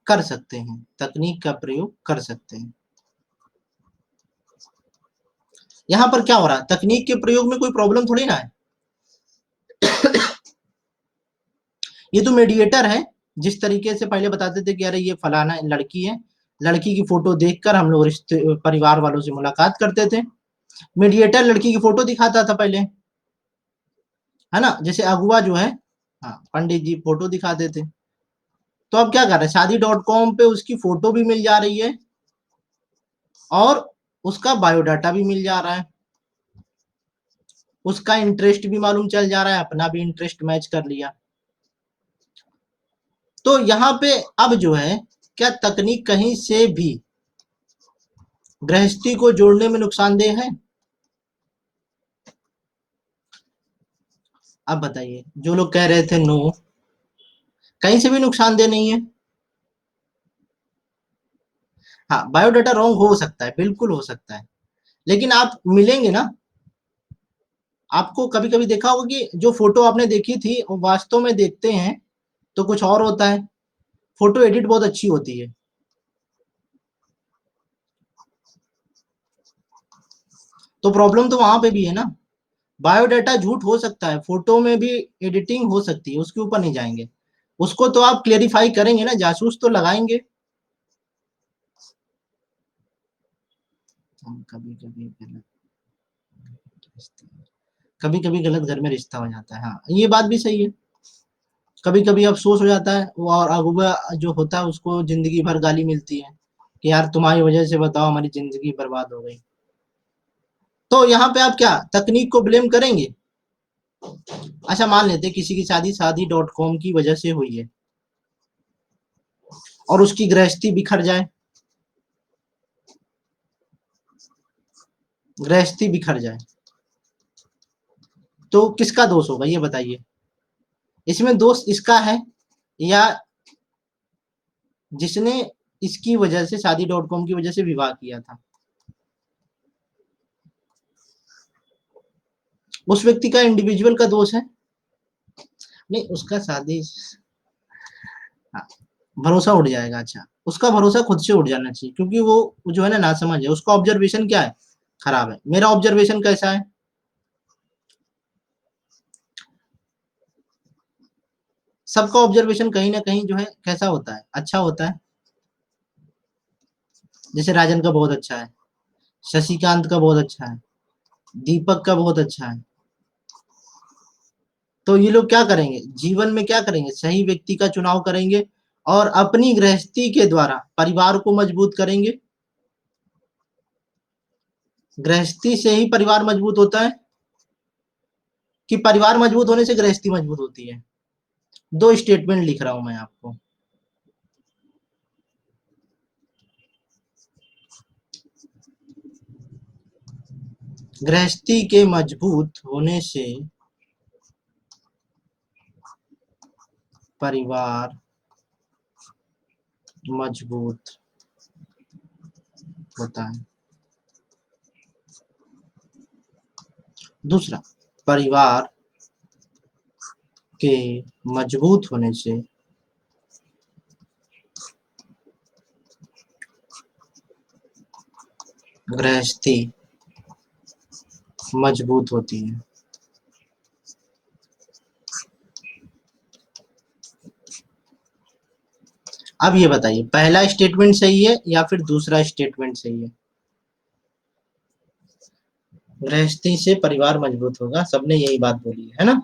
कर सकते हैं, तकनीक का प्रयोग कर सकते हैं। यहाँ पर क्या हो रहा है, तकनीक के प्रयोग में कोई प्रॉब्लम थोड़ी ना है। ये तो मीडिएटर है, जिस तरीके से पहले बताते थे कि अरे ये फलाना लड़की है, लड़की की फोटो देखकर हम लोग रिश्ते परिवार वालों से मुलाकात करते थे। मीडिएटर लड़की की फोटो दिखाता था पहले, है ना। जैसे अगुआ जो है, हाँ, पंडित जी फोटो दिखाते थे। तो अब क्या कर रहे हैं, शादी.com पे उसकी फोटो भी मिल जा रही है और उसका बायोडाटा भी मिल जा रहा है। उसका इंटरेस्ट भी मालूम चल जा रहा है, अपना भी इंटरेस्ट मैच कर लिया। तो यहाँ पे अब जो है, क्या तकनीक कहीं से भी गृहस्थी को जोड़ने में नुकसानदेह है? अब बताइए, जो लोग कह रहे थे नो, कहीं से भी नुकसानदेह नहीं है। हाँ, बायोडाटा रॉन्ग हो सकता है, बिल्कुल हो सकता है, लेकिन आप मिलेंगे ना। आपको कभी कभी देखा होगा कि जो फोटो आपने देखी थी वो वास्तव में देखते हैं तो कुछ और होता है। फोटो एडिट बहुत अच्छी होती है। तो प्रॉब्लम तो वहां पे भी है ना। बायोडाटा झूठ हो सकता है, फोटो में भी एडिटिंग हो सकती है, उसके ऊपर नहीं जाएंगे। उसको तो आप क्लेरिफाई करेंगे ना, जासूस तो लगाएंगे। कभी कभी गलत, कभी कभी गलत घर में रिश्ता हो जाता है, हाँ ये बात भी सही है। कभी कभी अफसोस हो जाता है, और अगुआ जो होता है उसको जिंदगी भर गाली मिलती है कि यार तुम्हारी वजह से बताओ हमारी जिंदगी बर्बाद हो गई। तो यहाँ पे आप क्या तकनीक को ब्लेम करेंगे? अच्छा, मान लेते हैं किसी की शादी शादी.com की वजह से हुई है और उसकी गृहस्थी बिखर जाए, गृहस्थी बिखर जाए, तो किसका दोष होगा ये बताइए? इसमें दोष इसका है, या जिसने इसकी वजह से शादी.com की वजह से विवाह किया था, उस व्यक्ति का इंडिविजुअल का दोष है? नहीं, उसका शादी, हाँ, भरोसा उठ जाएगा। अच्छा, उसका भरोसा खुद से उठ जाना चाहिए, क्योंकि वो जो है ना नासमझ है, उसका ऑब्जर्वेशन क्या है, खराब है। मेरा ऑब्जर्वेशन कैसा है? सबका ऑब्जर्वेशन कहीं ना कहीं जो है कैसा होता है, अच्छा होता है। जैसे राजन का बहुत अच्छा है, शशिकांत का बहुत अच्छा है, दीपक का बहुत अच्छा है। तो ये लोग क्या करेंगे जीवन में, क्या करेंगे, सही व्यक्ति का चुनाव करेंगे और अपनी गृहस्थी के द्वारा परिवार को मजबूत करेंगे। गृहस्थी से ही परिवार मजबूत होता है, कि परिवार मजबूत होने से गृहस्थी मजबूत होती है? दो स्टेटमेंट लिख रहा हूं मैं आपको। गृहस्थी के मजबूत होने से परिवार मजबूत होता है। दूसरा, परिवार के मजबूत होने से गृहस्थी मजबूत होती है। अब ये बताइए, पहला स्टेटमेंट सही है या फिर दूसरा स्टेटमेंट सही है? गृहस्थी से परिवार मजबूत होगा, सबने यही बात बोली है ना।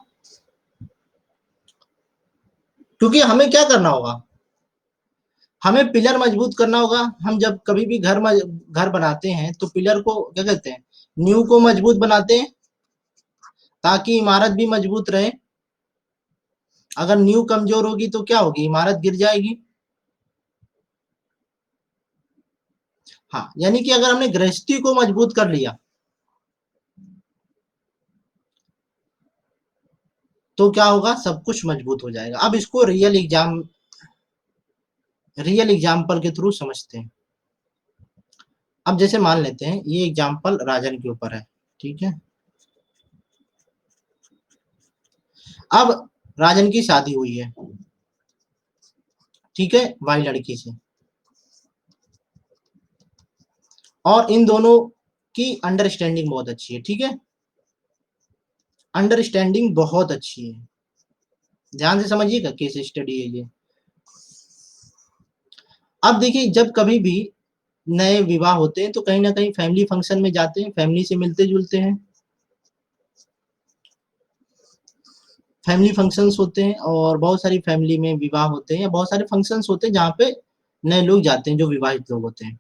क्योंकि हमें क्या करना होगा, हमें पिलर मजबूत करना होगा। हम जब कभी भी घर बनाते हैं तो पिलर को क्या कहते हैं, नींव को मजबूत बनाते हैं, ताकि इमारत भी मजबूत रहे। अगर नींव कमजोर होगी तो क्या होगी, इमारत गिर जाएगी। हाँ, यानी कि अगर हमने गृहस्थी को मजबूत कर लिया तो क्या होगा, सब कुछ मजबूत हो जाएगा। अब इसको रियल एग्जाम्पल के थ्रू समझते हैं। अब जैसे मान लेते हैं ये एग्जाम्पल राजन के ऊपर है, ठीक है। अब राजन की शादी हुई है, ठीक है, वाई लड़की से, और इन दोनों की अंडरस्टैंडिंग बहुत अच्छी है, ठीक है। अंडरस्टैंडिंग बहुत अच्छी है, ध्यान से समझिएगा, केस स्टडी है ये। अब देखिए, जब कभी भी नए विवाह होते हैं तो कहीं ना कहीं फैमिली फंक्शन में जाते हैं, फैमिली से मिलते जुलते हैं, फैमिली फंक्शंस होते हैं, और बहुत सारी फैमिली में विवाह होते हैं, या बहुत सारे फंक्शंस होते हैं जहाँ पे नए लोग जाते हैं जो विवाहित लोग होते हैं।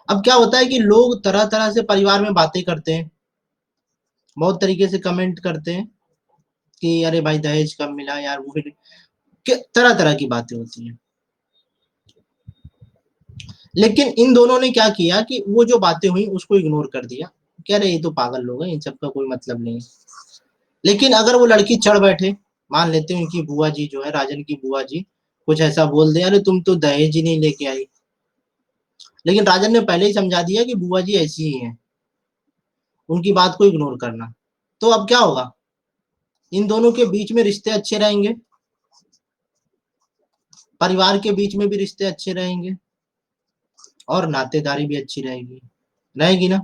अब क्या होता है कि लोग तरह तरह से परिवार में बातें करते हैं, बहुत तरीके से कमेंट करते हैं कि अरे भाई दहेज कब मिला यार, वो फिर तरह तरह की बातें होती हैं। लेकिन इन दोनों ने क्या किया कि वो जो बातें हुई उसको इग्नोर कर दिया, कह रहे ये तो पागल लोग हैं, इन सब का कोई मतलब नहीं है। लेकिन अगर वो लड़की चढ़ बैठे, मान लेते हैं उनकी बुआ जी जो है, राजन की बुआ जी कुछ ऐसा बोल दे, अरे तुम तो दहेज ही नहीं लेके आई, लेकिन राजन ने पहले ही समझा दिया कि बुआ जी ऐसी ही हैं, उनकी बात को इग्नोर करना। तो अब क्या होगा, इन दोनों के बीच में रिश्ते अच्छे रहेंगे, परिवार के बीच में भी रिश्ते अच्छे रहेंगे, और नातेदारी भी अच्छी रहेगी, रहेगी ना।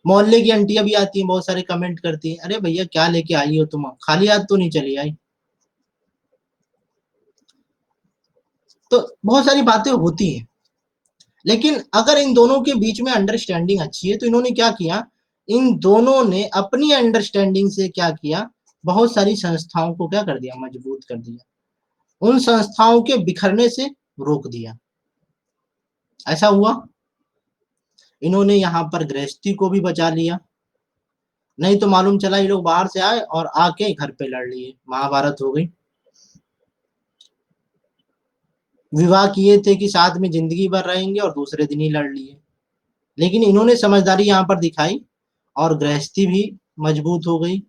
मोहल्ले की आंटियां भी आती हैं, बहुत सारे कमेंट करती हैं, अरे भैया क्या लेके आई हो तुम, खाली हाथ तो नहीं चली आई। तो बहुत सारी बातें होती हैं। लेकिन अगर इन दोनों के बीच में अंडरस्टैंडिंग अच्छी है, तो इन्होंने क्या किया, इन दोनों ने अपनी अंडरस्टैंडिंग से क्या किया, बहुत सारी संस्थाओं को क्या कर दिया, मजबूत कर दिया, उन संस्थाओं के बिखरने से रोक दिया। ऐसा हुआ, इन्होंने यहाँ पर गृहस्थी को भी बचा लिया, नहीं तो मालूम चला ये लोग बाहर से आए और आके घर पे लड़ लिए, महाभारत हो गई। विवाह किए थे कि साथ में जिंदगी भर रहेंगे और दूसरे दिन ही लड़ लिए। लेकिन इन्होंने समझदारी यहाँ पर दिखाई, और गृहस्थी भी मजबूत हो गई,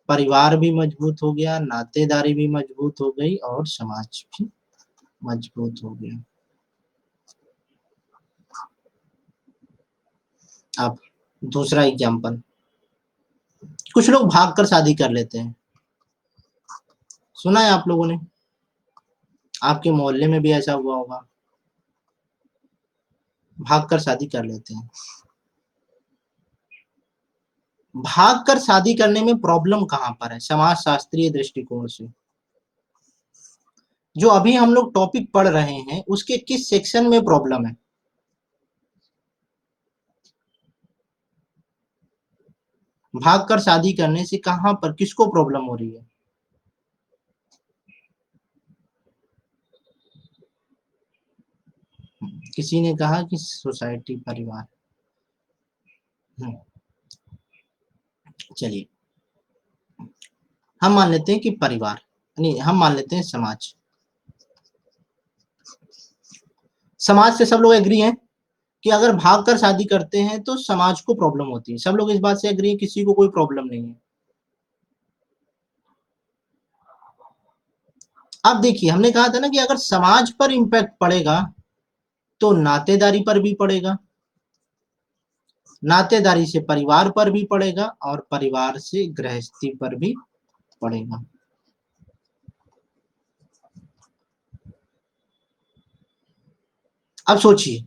परिवार भी मजबूत हो गया, नातेदारी भी मजबूत हो गई, और समाज भी मजबूत हो गया। अब दूसरा एग्जाम्पल, कुछ लोग भाग कर शादी कर लेते हैं, सुना है आप लोगों ने, आपके मोहल्ले में भी ऐसा हुआ होगा, भाग कर शादी कर लेते हैं। भाग कर शादी करने में प्रॉब्लम कहाँ पर है, समाज शास्त्रीय दृष्टिकोण से, जो अभी हम लोग टॉपिक पढ़ रहे हैं उसके किस सेक्शन में प्रॉब्लम है। भाग कर शादी करने से कहां पर किसको प्रॉब्लम हो रही है। किसी ने कहा कि सोसाइटी, परिवार। हम्म, चलिए हम मान लेते हैं कि परिवार, नहीं हम मान लेते हैं समाज। समाज से सब लोग एग्री हैं कि अगर भाग कर शादी करते हैं तो समाज को प्रॉब्लम होती है, सब लोग इस बात से एग्री है, किसी को कोई प्रॉब्लम नहीं है। अब देखिए हमने कहा था ना कि अगर समाज पर इंपैक्ट पड़ेगा तो नातेदारी पर भी पड़ेगा, नातेदारी से परिवार पर भी पड़ेगा, और परिवार से गृहस्थी पर भी पड़ेगा। अब सोचिए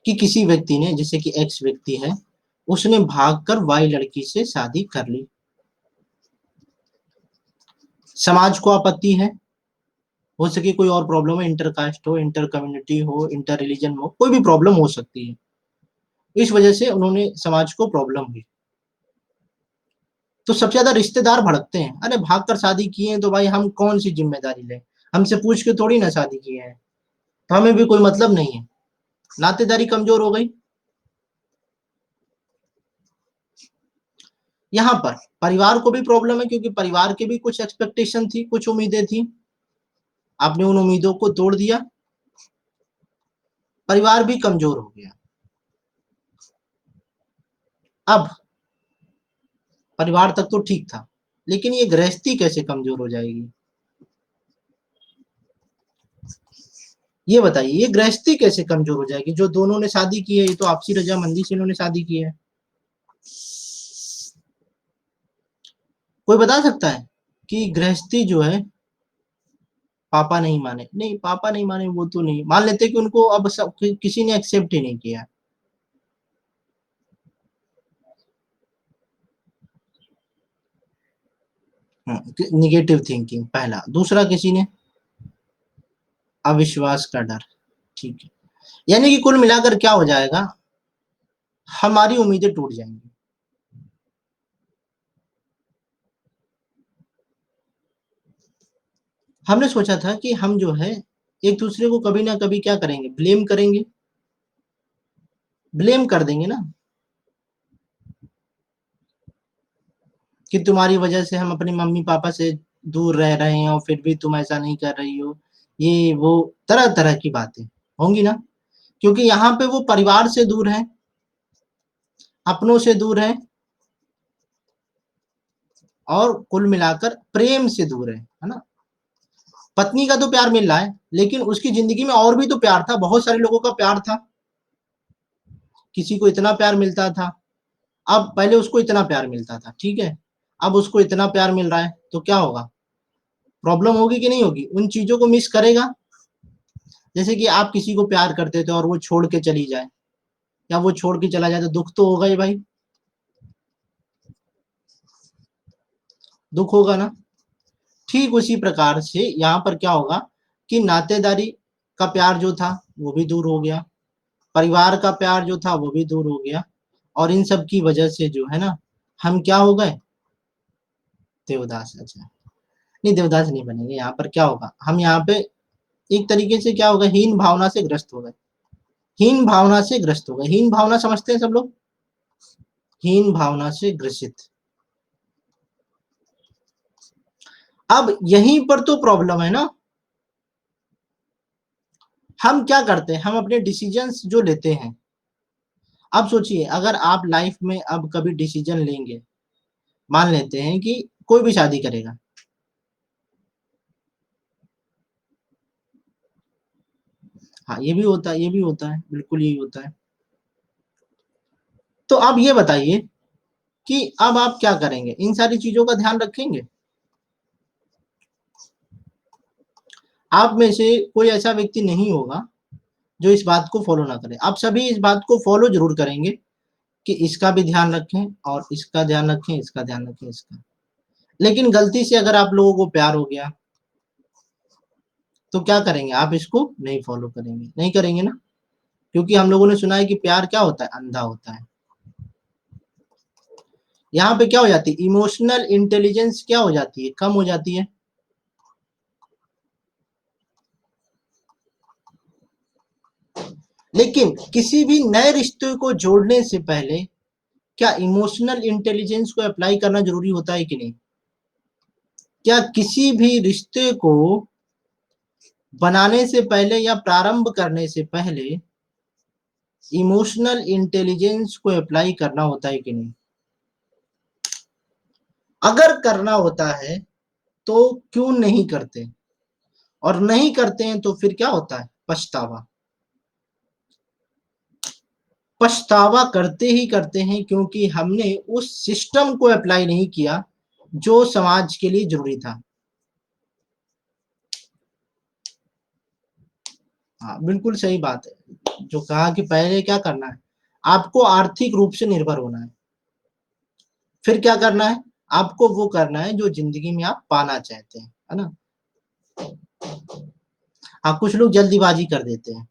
कि किसी व्यक्ति ने, जैसे कि एक्स व्यक्ति है, उसने भागकर वाई लड़की से शादी कर ली, समाज को आपत्ति है, हो सके कोई और प्रॉब्लम है, इंटर कास्ट हो, इंटर कम्युनिटी हो, इंटर रिलीजन हो, कोई भी प्रॉब्लम हो सकती है, इस वजह से उन्होंने समाज को प्रॉब्लम हुई। तो सबसे ज्यादा रिश्तेदार भड़कते हैं, अरे भाग कर शादी किए हैं तो भाई हम कौन सी जिम्मेदारी लें, हमसे पूछ के थोड़ी ना शादी किए हैं, तो हमें भी कोई मतलब नहीं है, नातेदारी कमजोर हो गई। यहाँ पर परिवार को भी प्रॉब्लम है, क्योंकि परिवार के भी कुछ एक्सपेक्टेशन थी, कुछ उम्मीदें थी, आपने उन उम्मीदों को तोड़ दिया, परिवार भी कमजोर हो गया। अब परिवार तक तो ठीक था, लेकिन ये गृहस्थी कैसे कमजोर हो जाएगी, ये बताइए, ये गृहस्थी कैसे कमजोर हो जाएगी, जो दोनों ने शादी की है, ये तो आपसी रजामंदी से इन्होंने शादी की है। कोई बता सकता है कि गृहस्थी जो है पापा नहीं माने, नहीं पापा नहीं माने वो तो नहीं, मान लेते कि उनको अब सब किसी ने एक्सेप्ट ही नहीं किया। निगेटिव थिंकिंग पहला, दूसरा किसी ने अविश्वास का डर, ठीक है, यानी कि कुल मिलाकर क्या हो जाएगा, हमारी उम्मीदें टूट जाएंगी। हमने सोचा था कि हम जो है एक दूसरे को कभी ना कभी क्या करेंगे, ब्लेम करेंगे, ब्लेम कर देंगे ना कि तुम्हारी वजह से हम अपने मम्मी पापा से दूर रह रहे हैं और फिर भी तुम ऐसा नहीं कर रही हो, ये वो तरह तरह की बातें होंगी ना, क्योंकि यहाँ पे वो परिवार से दूर है, अपनों से दूर है, और कुल मिलाकर प्रेम से दूर है ना। पत्नी का तो प्यार मिल रहा है, लेकिन उसकी जिंदगी में और भी तो प्यार था, बहुत सारे लोगों का प्यार था, किसी को इतना प्यार मिलता था। अब पहले उसको इतना प्यार मिलता था, ठीक है, अब उसको इतना प्यार मिल रहा है तो क्या होगा, प्रॉब्लम होगी कि नहीं होगी, उन चीजों को मिस करेगा। जैसे कि आप किसी को प्यार करते थे और वो छोड़ के चली जाए, या वो छोड़ के चला जाए तो दुख तो होगा ही भाई, दुख होगा ना। ठीक उसी प्रकार से यहाँ पर क्या होगा कि नातेदारी का प्यार जो था वो भी दूर हो गया, परिवार का प्यार जो था वो भी दूर हो गया, और इन सब की वजह से जो है ना, हम क्या हो गए, देवदास। अच्छा, नहीं देवदास नहीं बनेंगे, यहाँ पर क्या होगा, हम यहाँ पे एक तरीके से क्या होगा, हीन भावना से ग्रस्त हो गए, हीन भावना से ग्रस्त हो गए, हीन भावना समझते हैं सब लोग, हीन भावना से ग्रसित। अब यहीं पर तो प्रॉब्लम है ना, हम क्या करते हैं, हम अपने डिसीजंस जो लेते हैं, अब सोचिए अगर आप लाइफ में अब कभी डिसीजन लेंगे, मान लेते हैं कि कोई भी शादी करेगा, हाँ ये भी होता है, ये भी होता है, बिल्कुल यही होता है। तो आप ये बताइए कि अब आप क्या करेंगे, इन सारी चीजों का ध्यान रखेंगे। आप में से कोई ऐसा व्यक्ति नहीं होगा जो इस बात को फॉलो ना करे, आप सभी इस बात को फॉलो जरूर करेंगे कि इसका भी ध्यान रखें और इसका ध्यान रखें, इसका ध्यान रखें, इसका। लेकिन गलती से अगर आप लोगों को प्यार हो गया तो क्या करेंगे, आप इसको नहीं फॉलो करेंगे, नहीं करेंगे ना, क्योंकि हम लोगों ने सुना है कि प्यार क्या होता है, अंधा होता है। यहाँ पे क्या हो जाती है, इमोशनल इंटेलिजेंस क्या हो जाती है, कम हो जाती है। लेकिन किसी भी नए रिश्ते को जोड़ने से पहले क्या इमोशनल इंटेलिजेंस को अप्लाई करना जरूरी होता है कि नहीं, क्या किसी भी रिश्ते को बनाने से पहले या प्रारंभ करने से पहले इमोशनल इंटेलिजेंस को अप्लाई करना होता है कि नहीं, अगर करना होता है तो क्यों नहीं करते, और नहीं करते हैं तो फिर क्या होता है, पछतावा। पछतावा करते ही करते हैं क्योंकि हमने उस सिस्टम को अप्लाई नहीं किया जो समाज के लिए जरूरी था। हाँ बिल्कुल सही बात है, जो कहा कि पहले क्या करना है, आपको आर्थिक रूप से निर्भर होना है, फिर क्या करना है, आपको वो करना है जो जिंदगी में आप पाना चाहते हैं, है ना। हाँ कुछ लोग जल्दीबाजी कर देते हैं,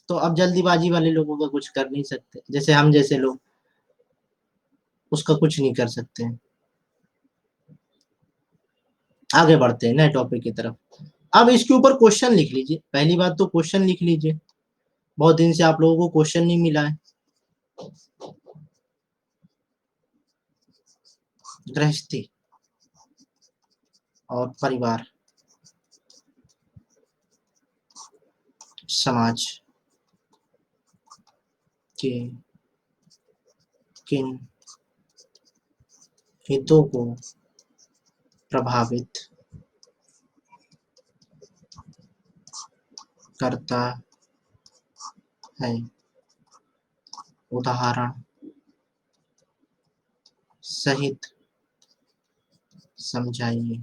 तो अब जल्दीबाजी वाले लोगों का कुछ कर नहीं सकते, जैसे हम जैसे लोग उसका कुछ नहीं कर सकते हैं। आगे बढ़ते हैं नए टॉपिक की तरफ। अब इसके ऊपर क्वेश्चन लिख लीजिए, पहली बात तो क्वेश्चन लिख लीजिए, बहुत दिन से आप लोगों को क्वेश्चन नहीं मिला है। गृहस्थी और परिवार, समाज के किन हितों को प्रभावित करता है, उदाहरण सहित समझाइए।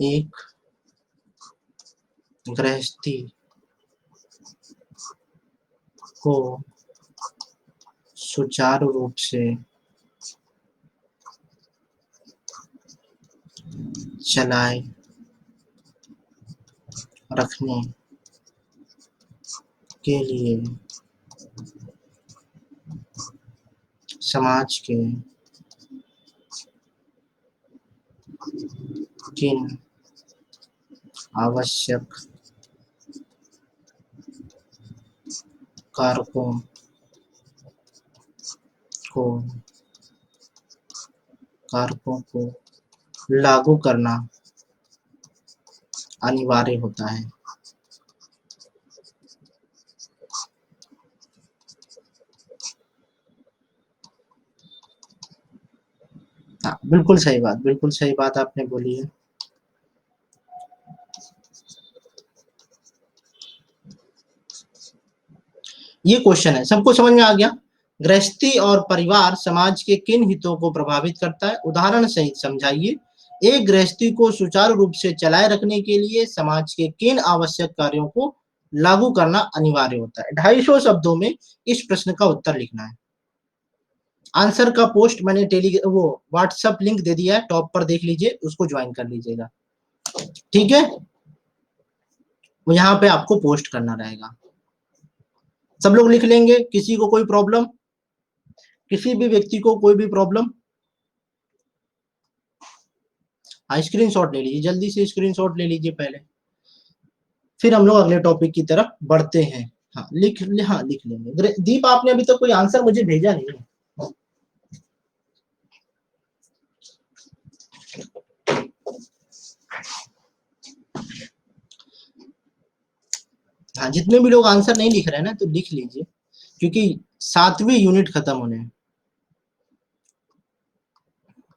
एक गृहस्थी को सुचारू रूप से चलाए रखने के लिए समाज के किन आवश्यक कारकों को कारकों को लागू करना अनिवार्य होता है। हाँ, बिल्कुल सही बात आपने बोली है। ये क्वेश्चन है, सबको समझ में आ गया? गृहस्थी और परिवार समाज के किन हितों को प्रभावित करता है, उदाहरण सहित समझाइए। एक गृहस्थी को सुचारू रूप से चलाए रखने के लिए समाज के किन आवश्यक कार्यों को लागू करना अनिवार्य होता है। 250 शब्दों में इस प्रश्न का उत्तर लिखना है। आंसर का पोस्ट मैंने वो व्हाट्सएप लिंक दे दिया है, टॉप पर देख लीजिए, उसको ज्वाइन कर लीजिएगा, ठीक है? यहाँ पे आपको पोस्ट करना रहेगा। सब लोग लिख लेंगे? किसी को कोई प्रॉब्लम, किसी भी व्यक्ति को कोई भी प्रॉब्लम? हाँ, स्क्रीनशॉट ले लीजिए, जल्दी से स्क्रीनशॉट ले लीजिए पहले, फिर हम लोग अगले टॉपिक की तरफ बढ़ते हैं। हाँ लिख लेंगे। दीप, आपने अभी तक कोई आंसर मुझे भेजा नहीं है। हाँ, जितने भी लोग आंसर नहीं लिख रहे हैं ना, तो लिख लीजिए, क्योंकि 7वीं यूनिट खत्म होने हैं।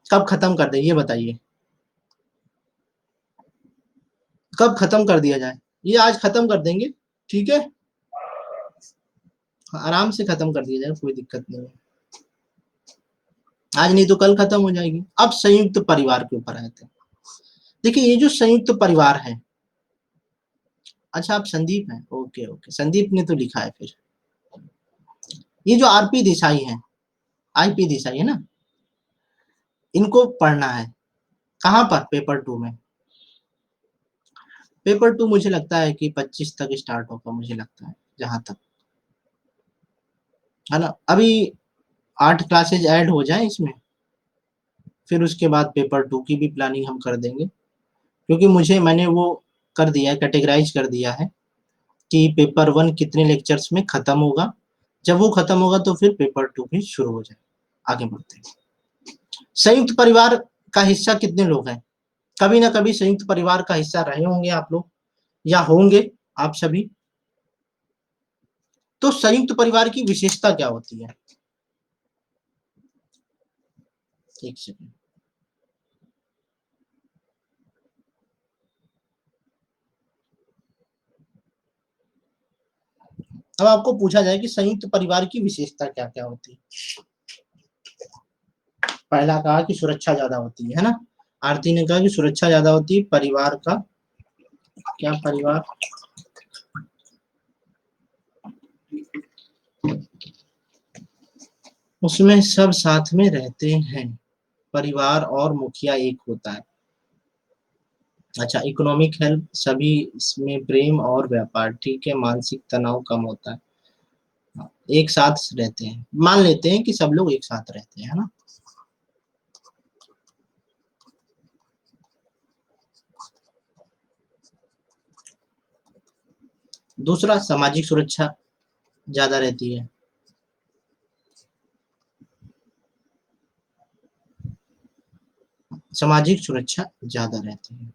कब खत्म कर दे ये बताइए, कब खत्म कर दिया जाए? ये आज खत्म कर देंगे, ठीक है? हाँ, आराम से खत्म कर दिया जाए, कोई दिक्कत नहीं है। आज नहीं तो कल खत्म हो जाएगी। अब संयुक्त परिवार के ऊपर आते हैं। देखिए, ये जो संयुक्त परिवार है, अच्छा आप संदीप हैं, ओके ओके, संदीप ने तो लिखा है फिर। ये जो आरपी देसाई है, आईपी देसाई है ना, इनको पढ़ना है। कहाँ पर? पेपर 2 में। पेपर 2 मुझे लगता है कि 25 तक स्टार्ट होगा, मुझे लगता है, जहां तक है ना। अभी 8 क्लासेज ऐड हो जाए इसमें, फिर उसके बाद पेपर 2 की भी प्लानिंग हम कर देंगे, क्योंकि मैंने वो कर दिया है, कैटेगराइज कर दिया है कि पेपर 1 कितने लेक्चर्स में खत्म होगा। जब वो खत्म होगा तो फिर पेपर 2 भी शुरू हो जाए। आगे बढ़ते हैं। संयुक्त परिवार का हिस्सा कितने लोग हैं? कभी ना कभी संयुक्त परिवार का हिस्सा रहे होंगे आप लोग, या होंगे आप सभी। तो संयुक्त परिवार की विशेषता क्या होती है? एक सेकंड। अब आपको पूछा जाए कि संयुक्त परिवार की विशेषता क्या क्या होती है। पहला कहा कि सुरक्षा ज्यादा होती है ना। आरती ने कहा कि सुरक्षा ज्यादा होती है परिवार का। क्या परिवार? उसमें सब साथ में रहते हैं, परिवार और मुखिया एक होता है। अच्छा, इकोनॉमिक हेल्प, सभी इसमें प्रेम और व्यापार, ठीक है। मानसिक तनाव कम होता है। हाँ, एक साथ रहते हैं, मान लेते हैं कि सब लोग एक साथ रहते हैं, है ना। दूसरा, सामाजिक सुरक्षा ज्यादा रहती है। सामाजिक सुरक्षा ज्यादा रहती है।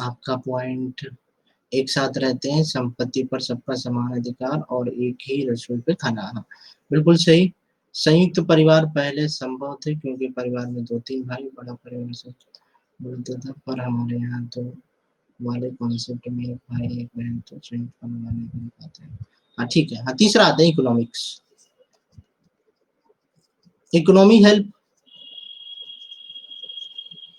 आपका पॉइंट, एक साथ रहते हैं, संपत्ति पर सबका समान अधिकार और एक ही रसोई पे खाना। हाँ, बिल्कुल सही। संयुक्त परिवार पहले संभव थे क्योंकि परिवार में 2-3 भाई, बड़ा परिवार से बोलते थे, पर हमारे यहाँ तो वाले कॉन्सेप्ट में एक भाई एक बहन, तो संयुक्त परिवार नहीं बन पाते हैं। हाँ ठीक है। हाँ, तीसरा आता है इकोनॉमिक्स। इकोनॉमी हेल्प,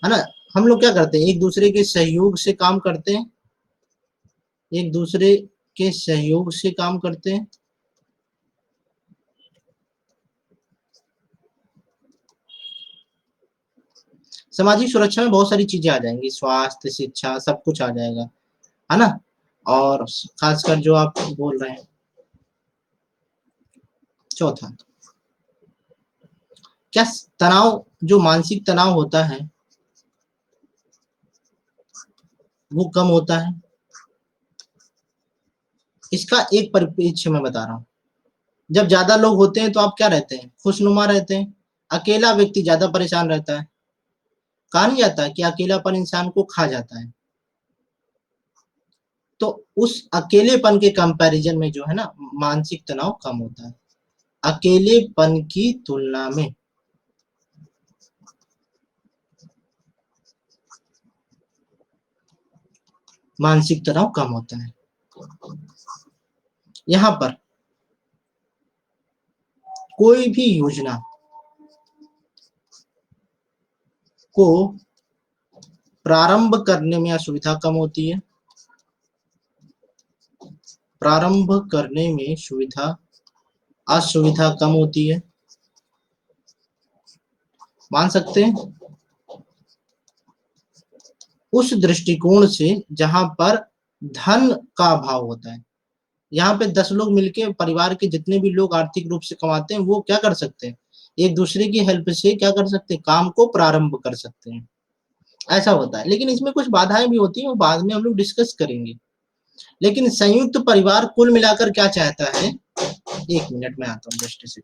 है ना। हम लोग क्या करते हैं, एक दूसरे के सहयोग से काम करते हैं, एक दूसरे के सहयोग से काम करते हैं। सामाजिक सुरक्षा में बहुत सारी चीजें आ जाएंगी, स्वास्थ्य, शिक्षा, सब कुछ आ जाएगा, है ना। और खासकर जो आप बोल रहे हैं, चौथा, क्या तनाव, जो मानसिक तनाव होता है वो कम होता है? इसका एक परिप्रेक्ष्य मैं बता रहा हूँ। जब ज्यादा लोग होते हैं तो आप क्या रहते हैं, खुशनुमा रहते हैं। अकेला व्यक्ति ज्यादा परेशान रहता है। कहा नहीं जाता है कि अकेलापन इंसान को खा जाता है। तो उस अकेलेपन के कंपैरिजन में जो है ना, मानसिक तनाव कम होता है अकेलेपन की तुलना में। मानसिक तनाव कम होता है। यहाँ पर कोई भी योजना को प्रारंभ करने में असुविधा कम होती है। प्रारंभ करने में असुविधा कम होती है। मान सकते हैं उस दृष्टिकोण से जहां पर धन का अभाव होता है। यहाँ पे 10 लोग मिलके, परिवार के जितने भी लोग आर्थिक रूप से कमाते हैं वो क्या कर सकते हैं, एक दूसरे की हेल्प से क्या कर सकते हैं, काम को प्रारंभ कर सकते हैं। ऐसा होता है, लेकिन इसमें कुछ बाधाएं भी होती हैं, वो बाद में हम लोग डिस्कस करेंगे। लेकिन संयुक्त परिवार कुल मिलाकर क्या चाहता है, एक मिनट में आता हूँ जस्ट से।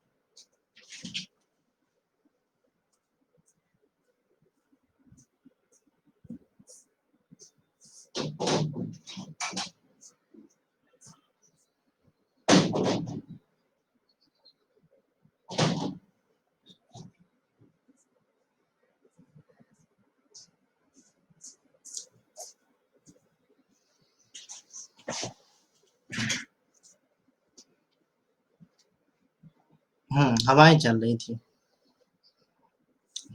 हवाएं चल रही थी।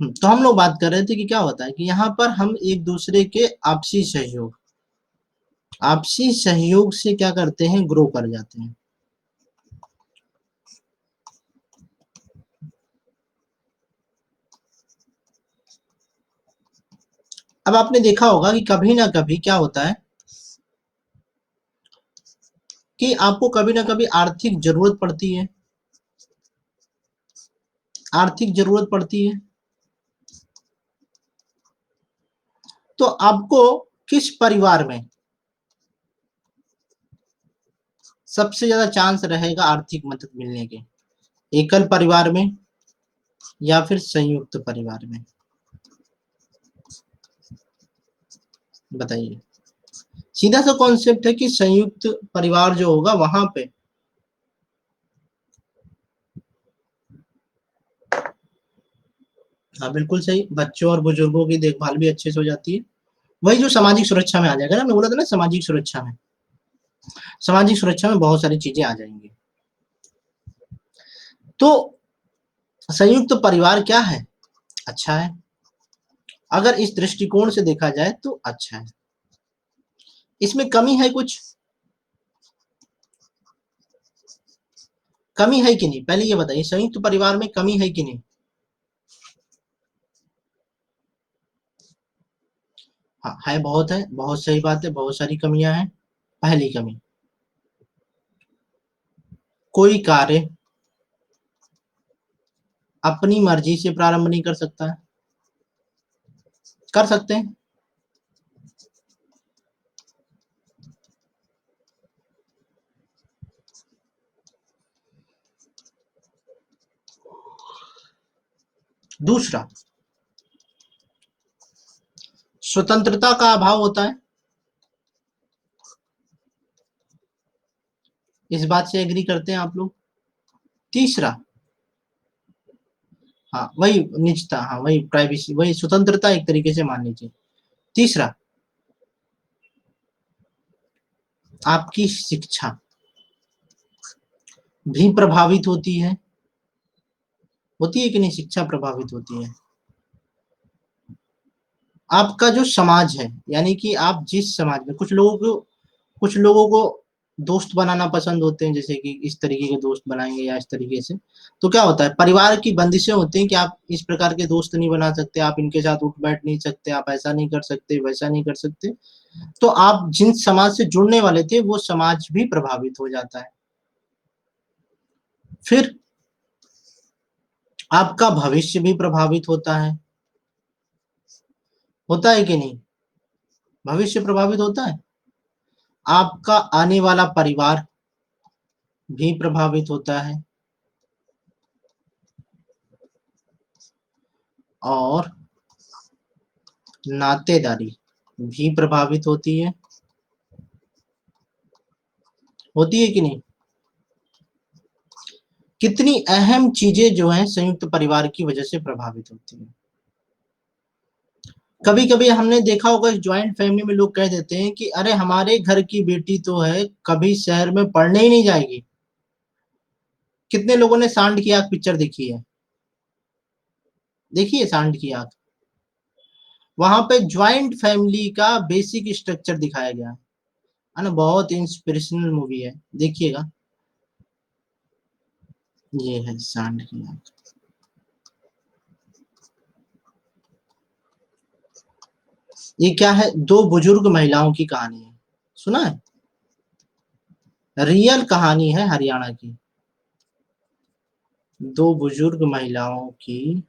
तो हम लोग बात कर रहे थे कि क्या होता है कि यहाँ पर हम एक दूसरे के आपसी सहयोग से क्या करते हैं, ग्रो कर जाते हैं। अब आपने देखा होगा कि कभी ना कभी क्या होता है कि आपको कभी ना कभी आर्थिक जरूरत पड़ती है। आर्थिक जरूरत पड़ती है तो आपको किस परिवार में सबसे ज्यादा चांस रहेगा आर्थिक मदद मिलने के, एकल परिवार में या फिर संयुक्त परिवार में? बताइए। सीधा सा कॉन्सेप्ट है कि संयुक्त परिवार जो होगा वहां पे हाँ बिल्कुल सही, बच्चों और बुजुर्गों की देखभाल भी अच्छे से हो जाती है। वही जो सामाजिक सुरक्षा में आ जाएगा ना, मैं बोला था ना, सामाजिक सुरक्षा में बहुत सारी चीजें आ जाएंगी। तो संयुक्त परिवार क्या है, अच्छा है। अगर इस दृष्टिकोण से देखा जाए तो अच्छा है। इसमें कमी है कुछ, कमी है कि नहीं, पहले ये बताइए, संयुक्त परिवार में कमी है कि नहीं? हाँ है, बहुत है, बहुत सही बात है, बहुत सारी कमियां हैं। पहली कमी, कोई कार्य अपनी मर्जी से प्रारंभ नहीं कर सकता है। कर सकते हैं। दूसरा, स्वतंत्रता का अभाव होता है। इस बात से एग्री करते हैं आप लोग? तीसरा, हाँ वही निजता, हाँ वही प्राइवेसी, वही स्वतंत्रता एक तरीके से मान लीजिए। तीसरा, आपकी शिक्षा भी प्रभावित होती है कि नहीं, शिक्षा प्रभावित होती है। आपका जो समाज है, यानी कि आप जिस समाज में, कुछ लोगों को दोस्त बनाना पसंद होते हैं, जैसे कि इस तरीके के दोस्त बनाएंगे या इस तरीके से। तो क्या होता है, परिवार की बंदिशें होती हैं कि आप इस प्रकार के दोस्त नहीं बना सकते, आप इनके साथ उठ बैठ नहीं सकते, आप ऐसा नहीं कर सकते, वैसा नहीं कर सकते। तो आप जिन समाज से जुड़ने वाले थे वो समाज भी प्रभावित हो जाता है। फिर आपका भविष्य भी प्रभावित होता है कि नहीं? भविष्य प्रभावित होता है। आपका आने वाला परिवार भी प्रभावित होता है और नातेदारी भी प्रभावित होती है कि नहीं? कितनी अहम चीजें जो हैं संयुक्त परिवार की वजह से प्रभावित होती हैं। कभी-कभी हमने देखा होगा जॉइंट फैमिली में लोग कह देते हैं कि अरे हमारे घर की बेटी तो है, कभी शहर में पढ़ने ही नहीं जाएगी। कितने लोगों ने सांड की आँख पिक्चर देखी है? देखी है सांड की आँख? वहाँ पे जॉइंट फैमिली का बेसिक स्ट्रक्चर दिखाया गया है ना? बहुत इंस्पिरेशनल मूवी है, देखिएगा। ये है सांड की आँख। ये क्या है? 2 बुजुर्ग महिलाओं की कहानी है। सुना है? रियल कहानी है हरियाणा की। 2 बुजुर्ग महिलाओं की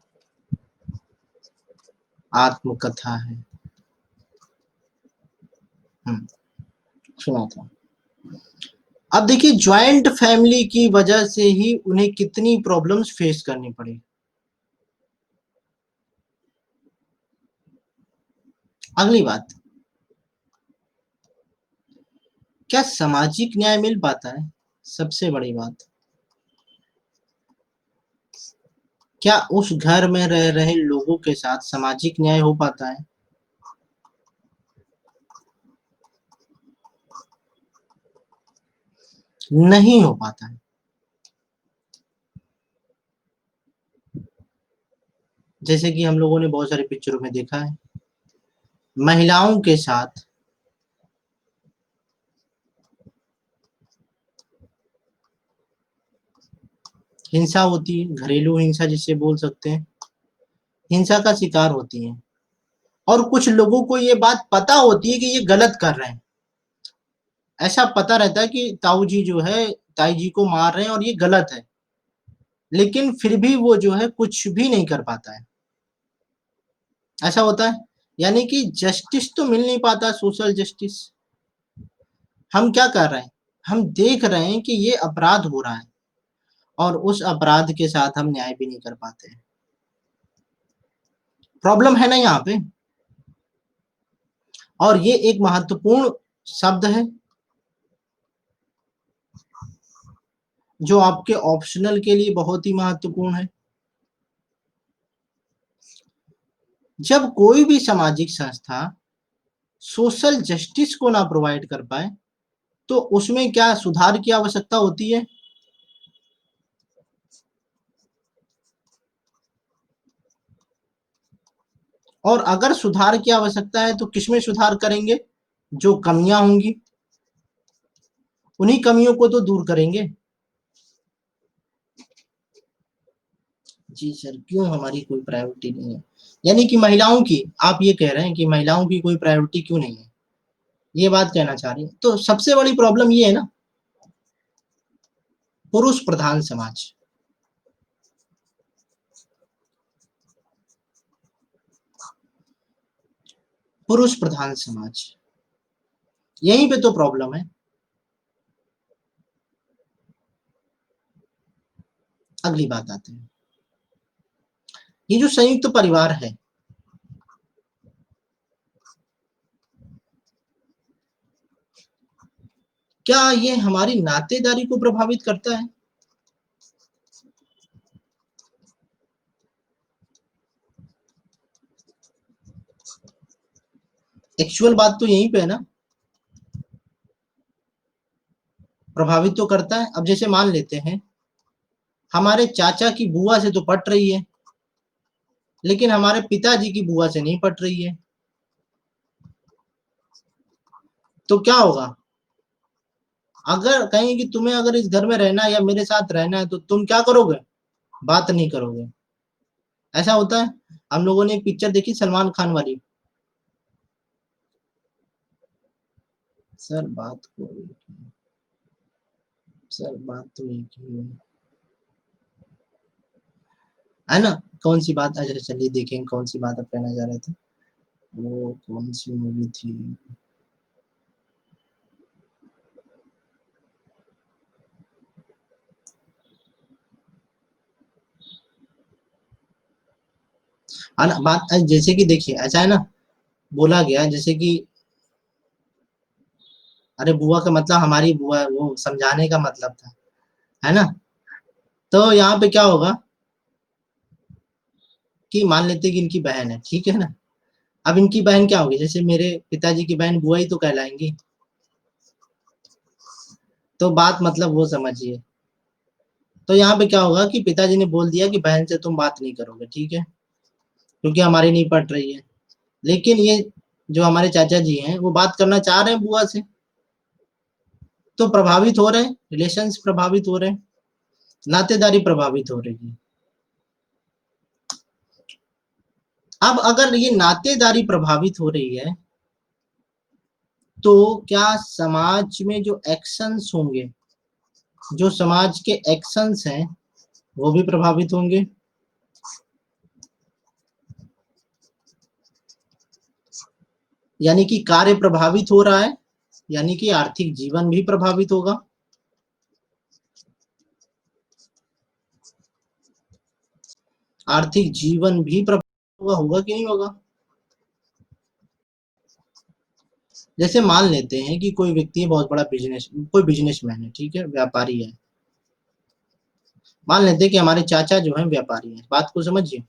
आत्मकथा है। हुँ, सुना था। अब देखिए जॉइंट फैमिली की वजह से ही उन्हें कितनी प्रॉब्लम्स फेस करनी पड़ी। अगली बात, क्या सामाजिक न्याय मिल पाता है? सबसे बड़ी बात। क्या उस घर में रह रहे लोगों के साथ सामाजिक न्याय हो पाता है? नहीं हो पाता है। जैसे कि हम लोगों ने बहुत सारे पिक्चरों में देखा है, महिलाओं के साथ हिंसा होती है, घरेलू हिंसा जिसे बोल सकते हैं, हिंसा का शिकार होती हैं और कुछ लोगों को ये बात पता होती है कि ये गलत कर रहे हैं। ऐसा पता रहता है कि ताऊ जी जो है, ताई जी को मार रहे हैं और ये गलत है, लेकिन फिर भी वो जो है कुछ भी नहीं कर पाता है। ऐसा होता है, यानी कि जस्टिस तो मिल नहीं पाता, सोशल जस्टिस। हम क्या कर रहे हैं? हम देख रहे हैं कि ये अपराध हो रहा है और उस अपराध के साथ हम न्याय भी नहीं कर पाते हैं। प्रॉब्लम है ना यहाँ पे। और ये एक महत्वपूर्ण शब्द है जो आपके ऑप्शनल के लिए बहुत ही महत्वपूर्ण है। जब कोई भी सामाजिक संस्था सोशल जस्टिस को ना प्रोवाइड कर पाए, तो उसमें क्या सुधार की आवश्यकता होती है? और अगर सुधार की आवश्यकता है तो किसमें सुधार करेंगे? जो कमियां होंगी, उन्हीं कमियों को तो दूर करेंगे। जी सर, क्यों हमारी कोई प्रायोरिटी नहीं है? यानी कि महिलाओं की, आप ये कह रहे हैं कि महिलाओं की कोई प्रायोरिटी क्यों नहीं है? ये बात कहना चाह रही हैं। तो सबसे बड़ी प्रॉब्लम ये है ना, पुरुष प्रधान समाज। पुरुष प्रधान समाज, यहीं पे तो प्रॉब्लम है। अगली बात आते हैं, ये जो संयुक्त परिवार है, क्या ये हमारी नातेदारी को प्रभावित करता है? एक्चुअल बात तो यहीं पे है ना, प्रभावित तो करता है। अब जैसे मान लेते हैं, हमारे चाचा की बुआ से तो पट रही है, लेकिन हमारे पिताजी की बुआ से नहीं पट रही है। तो क्या होगा? अगर कहें कि तुम्हें अगर इस घर में रहना है या मेरे साथ रहना है, तो तुम क्या करोगे? बात नहीं करोगे। ऐसा होता है। हम लोगों ने एक पिक्चर देखी सलमान खान वाली। सर बात को सर बात तो एक ही है। है ना? कौन सी बात, अच्छा चलिए देखें कौन सी बात आप कहना चाह रहे थे। वो कौन सी मूवी थी? है ना? बात जैसे कि देखिए ऐसा है ना, बोला गया जैसे कि अरे बुआ का मतलब हमारी बुआ, वो समझाने का मतलब था, है ना? तो यहाँ पे क्या होगा कि मान लेते हैं कि इनकी बहन है, ठीक है ना? अब इनकी बहन क्या होगी, जैसे मेरे पिताजी की बहन बुआ ही तो कहलाएंगी। तो बात मतलब वो समझिए। तो यहाँ पे क्या होगा कि पिताजी ने बोल दिया कि बहन से तुम बात नहीं करोगे, ठीक है, क्योंकि हमारी नहीं पट रही है। लेकिन ये जो हमारे चाचा जी हैं वो बात करना चाह रहे हैं बुआ से, तो प्रभावित हो रहे हैं, रिलेशंस प्रभावित हो रहे हैं, नातेदारी प्रभावित हो रही है। अब अगर ये नातेदारी प्रभावित हो रही है, तो क्या समाज में जो एक्शंस होंगे, जो समाज के एक्शंस हैं, वो भी प्रभावित होंगे। यानी कि कार्य प्रभावित हो रहा है, यानी कि आर्थिक जीवन भी प्रभावित होगा। आर्थिक जीवन भी प्रभावित होगा, होगा कि नहीं होगा? जैसे मान लेते हैं कि कोई व्यक्ति है बहुत बड़ा बिजनेस, कोई बिजनेसमैन है, ठीक है, व्यापारी है। मान लेते हैं कि हमारे चाचा जो है व्यापारी हैं, बात को समझिए।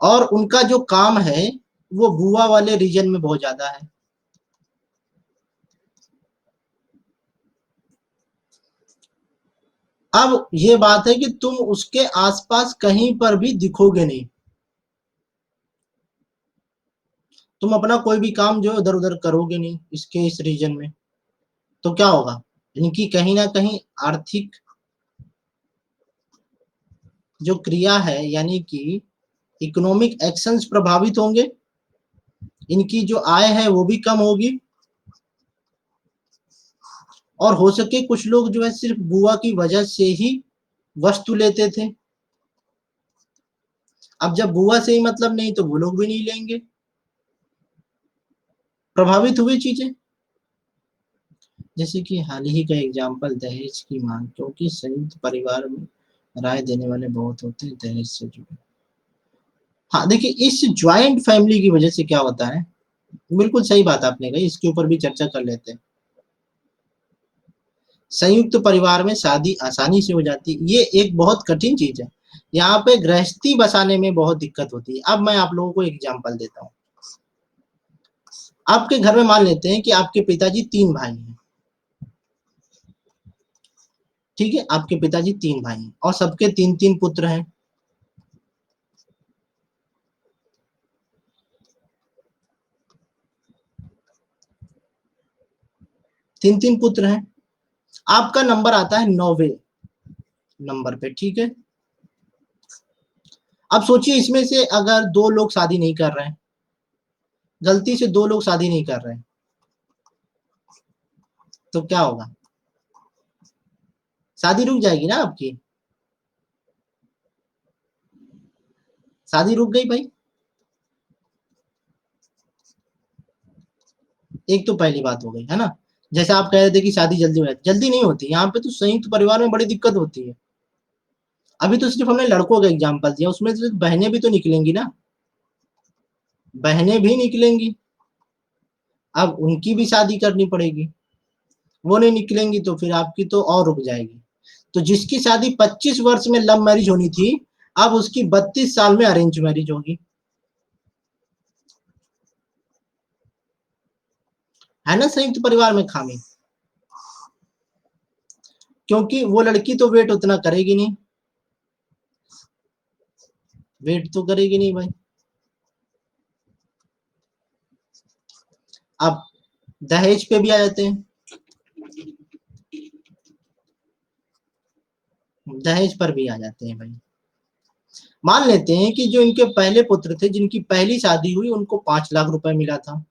और उनका जो काम है वो बुआ वाले रीजन में बहुत ज्यादा है। अब ये बात है कि तुम उसके आसपास कहीं पर भी दिखोगे नहीं, तुम अपना कोई भी काम जो इधर उधर करोगे नहीं इसके इस रीजन में। तो क्या होगा, इनकी कहीं ना कहीं आर्थिक जो क्रिया है, यानी कि इकोनॉमिक एक्शंस प्रभावित होंगे, इनकी जो आय है वो भी कम होगी। और हो सके कुछ लोग जो है सिर्फ बुआ की वजह से ही वस्तु लेते थे, अब जब बुआ से ही मतलब नहीं तो वो लोग भी नहीं लेंगे। प्रभावित हुई चीजें। जैसे कि हाल ही का एग्जाम्पल दहेज की मांग, क्योंकि संयुक्त परिवार में राय देने वाले बहुत होते हैं दहेज से जुड़े। हाँ देखिए, इस ज्वाइंट फैमिली की वजह से क्या होता है, बिल्कुल सही बात आपने कही, इसके ऊपर भी चर्चा कर लेते हैं। संयुक्त परिवार में शादी आसानी से हो जाती है, ये एक बहुत कठिन चीज है। यहाँ पे गृहस्थी बसाने में बहुत दिक्कत होती है। अब मैं आप लोगों को एग्जाम्पल देता हूँ। आपके घर में मान लेते हैं कि आपके पिताजी 3 भाई हैं, ठीक है, आपके पिताजी 3 भाई हैं और सबके 3-3 पुत्र हैं। 3-3 पुत्र हैं। आपका नंबर आता है 9वें नंबर पे, ठीक है। अब सोचिए इसमें से अगर 2 लोग शादी नहीं कर रहे हैं, गलती से 2 लोग शादी नहीं कर रहे हैं, तो क्या होगा, शादी रुक जाएगी ना आपकी, शादी रुक गई भाई। एक तो पहली बात हो गई, है ना? जैसे आप कह रहे थे कि शादी जल्दी हो जाती, जल्दी नहीं होती, यहाँ पे तो संयुक्त परिवार में बड़ी दिक्कत होती है। अभी तो सिर्फ हमने लड़कों का एग्जाम्पल दिया, उसमें से बहनें भी तो निकलेंगी ना, बहनें भी निकलेंगी। अब उनकी भी शादी करनी पड़ेगी, वो नहीं निकलेंगी तो फिर आपकी तो और रुक जाएगी। तो जिसकी शादी 25 वर्ष में लव मैरिज होनी थी, अब उसकी 32 साल में अरेंज मैरिज होगी। है ना संयुक्त परिवार में खामी, क्योंकि वो लड़की तो वेट उतना करेगी नहीं, वेट तो करेगी नहीं भाई। अब दहेज पे भी आ जाते हैं, दहेज पर भी आ जाते हैं भाई। मान लेते हैं कि जो इनके पहले पुत्र थे, जिनकी पहली शादी हुई, उनको 5 लाख रुपए मिला था,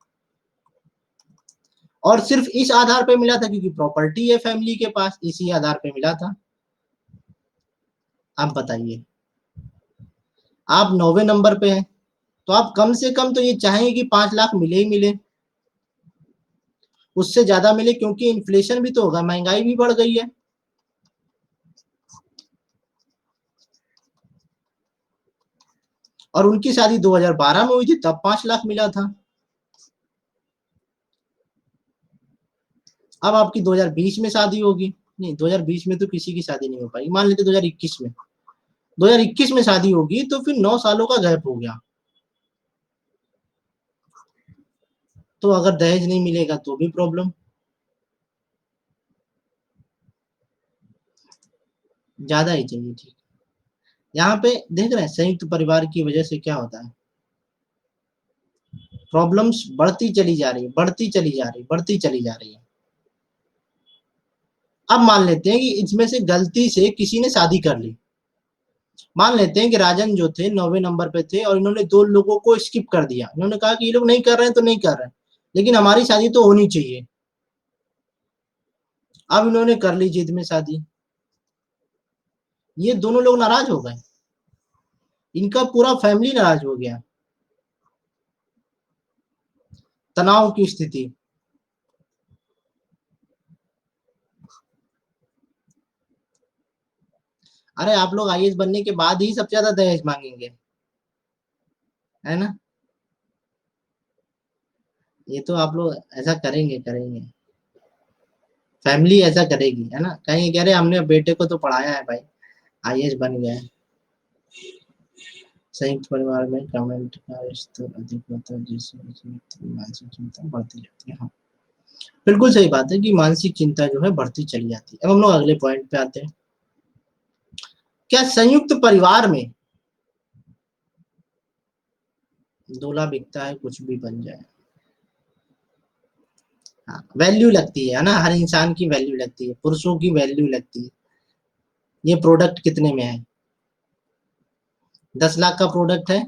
और सिर्फ इस आधार पे मिला था क्योंकि प्रॉपर्टी है फैमिली के पास, इसी आधार पे मिला था। आप बताइए, आप 9वें नंबर पे हैं, तो आप कम से कम तो ये चाहेंगे कि 5 लाख मिले ही मिले, उससे ज़्यादा मिले, क्योंकि इन्फ्लेशन भी तो होगा, महँगाई भी बढ़ गई है। और उनकी शादी 2012 में हुई थी, तब 5 लाख मिला था। अब आपकी 2020 में शादी होगी, नहीं 2020 में तो किसी की शादी नहीं हो पाई, मान लेते 2021 में, 2021 में शादी होगी तो फिर 9 सालों का गैप हो गया। तो अगर दहेज नहीं मिलेगा तो भी प्रॉब्लम। ज़्यादा ही चाहिए, ठीक। यहाँ पे देख रहे हैं संयुक्त परिवार की वजह से क्या होता है, प्रॉब्लम्स बढ़ती चली जा रही है, बढ़ती चली जा रही है, बढ़ती चली जा रही है। अब मान लेते हैं कि इसमें से गलती से किसी ने शादी कर ली, मान लेते हैं कि राजन जो थे 9वें नंबर पे थे और इन्होंने 2 लोगों को स्किप कर दिया, इन्होंने कहा कि ये लोग नहीं कर रहे हैं तो नहीं कर रहे हैं, लेकिन हमारी शादी तो होनी चाहिए। अब इन्होंने कर ली जिद में शादी, ये दोनों लोग नाराज हो गए, इनका पूरा फैमिली नाराज हो गया, तनाव की स्थिति। अरे आप लोग आईएएस बनने के बाद ही सबसे ज्यादा दहेज मांगेंगे, है ना? ये तो आप लोग ऐसा करेंगे करेंगे, फैमिली ऐसा करेगी, है ना? कहीं कह रहे हमने बेटे को तो पढ़ाया है भाई, आईएएस बन गया है। संयुक्त परिवार में कमेंट का स्तर अधिक होता है जिससे मानसिक चिंता बढ़ती जाती है। हाँ, बिल्कुल सही बात है कि मानसिक चिंता जो है बढ़ती चली जाती है। अब हम लोग अगले पॉइंट पे आते हैं, क्या संयुक्त परिवार में दूल्हा बिकता है कुछ भी बन जाए? हाँ, वैल्यू लगती है ना, हर इंसान की वैल्यू लगती है, पुरुषों की वैल्यू लगती है। ये प्रोडक्ट कितने में है? 10 लाख का प्रोडक्ट है,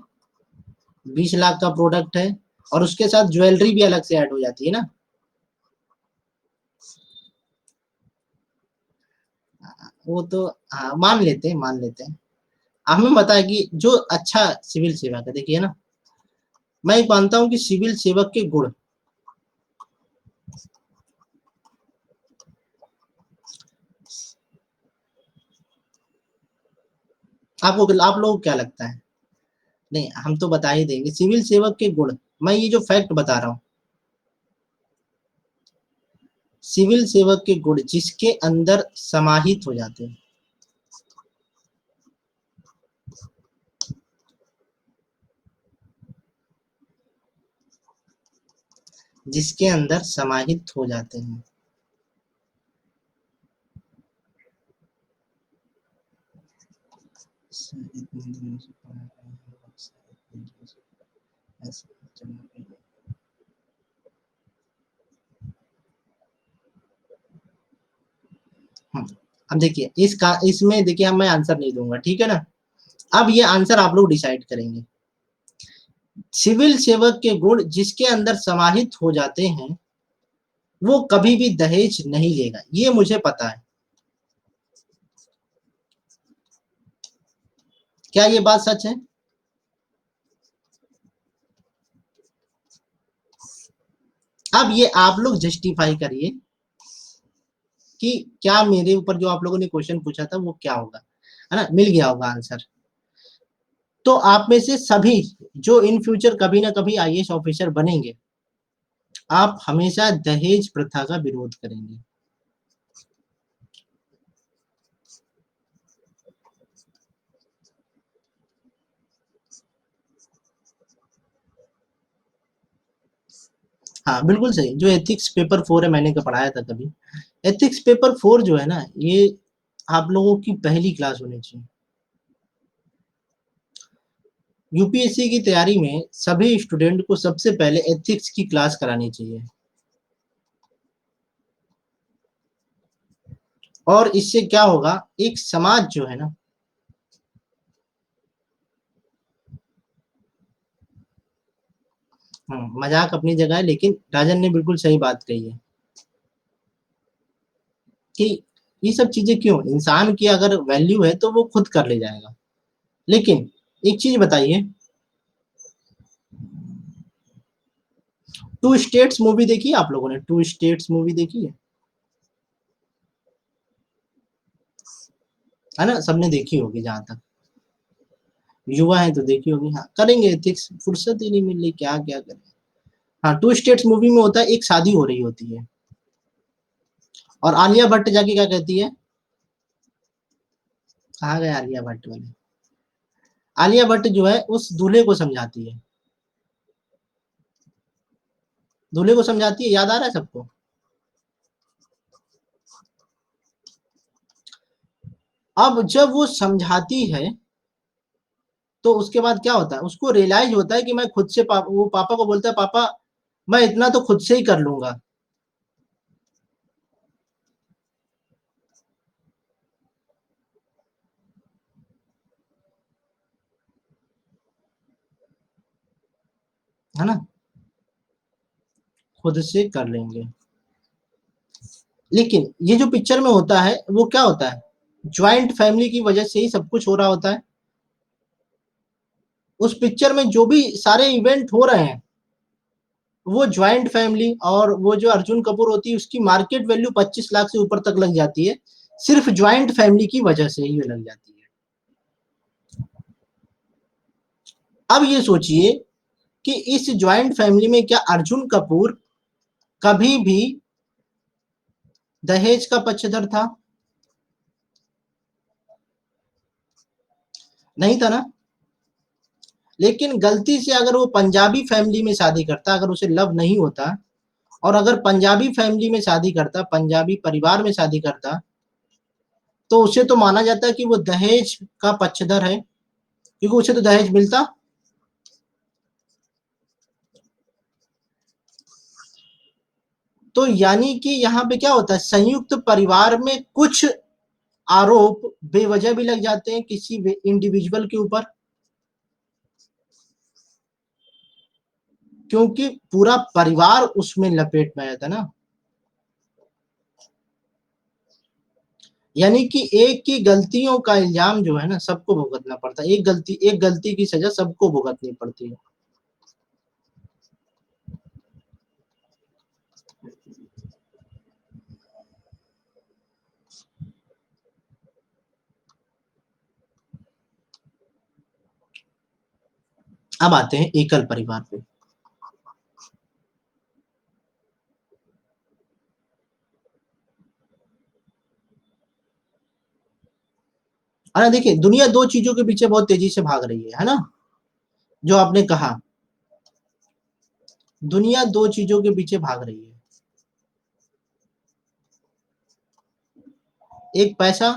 20 लाख का प्रोडक्ट है, और उसके साथ ज्वेलरी भी अलग से ऐड हो जाती है ना। वो तो हाँ, मान लेते हैं, मान लेते हैं। हमें पता है कि जो अच्छा सिविल सेवक है, देखिए ना, मैं एक मानता हूँ कि सिविल सेवक के गुण, आपको आप लोगों को क्या लगता है? नहीं, हम तो बता ही देंगे सिविल सेवक के गुण। मैं ये जो फैक्ट बता रहा हूँ, सिविल सेवक के गुण जिसके अंदर समाहित हो जाते हैं, जिसके अंदर समाहित हो जाते हैं, हाँ, अब देखिए इसका, इसमें देखिए मैं आंसर नहीं दूंगा, ठीक है ना। अब ये आंसर आप लोग डिसाइड करेंगे। सिविल सेवक के गुण जिसके अंदर समाहित हो जाते हैं, वो कभी भी दहेज नहीं लेगा, ये मुझे पता है। क्या ये बात सच है? अब ये आप लोग जस्टिफाई करिए कि क्या मेरे ऊपर जो आप लोगों ने क्वेश्चन पूछा था वो क्या होगा, है ना, मिल गया होगा आंसर। तो आप में से सभी जो इन फ्यूचर कभी ना कभी आईएएस ऑफिसर बनेंगे, आप हमेशा दहेज प्रथा का विरोध करेंगे। हाँ, बिल्कुल सही। जो एथिक्स पेपर 4 है, मैंने का पढ़ाया था कभी। एथिक्स पेपर 4 जो है ना, ये आप लोगों की पहली क्लास होनी चाहिए। यूपीएससी की तैयारी में सभी स्टूडेंट को सबसे पहले एथिक्स की क्लास करानी चाहिए। और इससे क्या होगा, एक समाज जो है ना, मजाक अपनी जगह है, लेकिन राजन ने बिल्कुल सही बात कही है कि ये सब चीजें क्यों, इंसान की अगर वैल्यू है तो वो खुद कर ले जाएगा। लेकिन एक चीज बताइए, टू स्टेट्स मूवी देखी है आप लोगों ने? टू स्टेट्स मूवी देखी है ना? सबने देखी होगी जहां तक युवा है तो देखी होगी। हाँ, करेंगे एथिक्स, फुर्सत ही नहीं मिल रही, क्या क्या करें। हाँ, टू स्टेट्स मूवी में होता है, एक शादी हो रही होती है और आलिया भट्ट जाके क्या कहती है, कहाँ गए आलिया भट्ट वाले, आलिया भट्ट जो है उस दूल्हे को समझाती है, दूल्हे को समझाती है, याद आ रहा है सबको? अब जब वो समझाती है तो उसके बाद क्या होता है, उसको रियलाइज होता है कि मैं खुद से वो पापा को बोलता है, पापा मैं इतना तो खुद से ही कर लूंगा। है ना, खुद से कर लेंगे। लेकिन ये जो पिक्चर में होता है वो क्या होता है, ज्वाइंट फैमिली की वजह से ही सब कुछ हो रहा होता है। उस पिक्चर में जो भी सारे इवेंट हो रहे हैं वो ज्वाइंट फैमिली, और वो जो अर्जुन कपूर होती है उसकी मार्केट वैल्यू 25 लाख से ऊपर तक लग जाती है, सिर्फ ज्वाइंट फैमिली की वजह से ही लग जाती है। अब ये सोचिए कि इस ज्वाइंट फैमिली में क्या अर्जुन कपूर कभी भी दहेज का पक्षधर था? नहीं था ना। लेकिन गलती से अगर वो पंजाबी फैमिली में शादी करता, अगर उसे लव नहीं होता, और अगर पंजाबी फैमिली में शादी करता, पंजाबी परिवार में शादी करता, तो उसे तो माना जाता कि वो दहेज का पक्षधर है, क्योंकि उसे तो दहेज मिलता। तो यानी कि यहाँ पे क्या होता है, संयुक्त परिवार में कुछ आरोप बेवजह भी लग जाते हैं किसी इंडिविजुअल के ऊपर, क्योंकि पूरा परिवार उसमें लपेट में आया था ना। यानी कि एक की गलतियों का इल्जाम जो है ना सबको भुगतना पड़ता है, एक गलती की सजा सबको भुगतनी पड़ती है। अब आते हैं एकल परिवार पे। अरे देखिए, दुनिया दो चीजों के पीछे बहुत तेजी से भाग रही है ना, जो आपने कहा, दुनिया दो चीजों के पीछे भाग रही है, एक पैसा,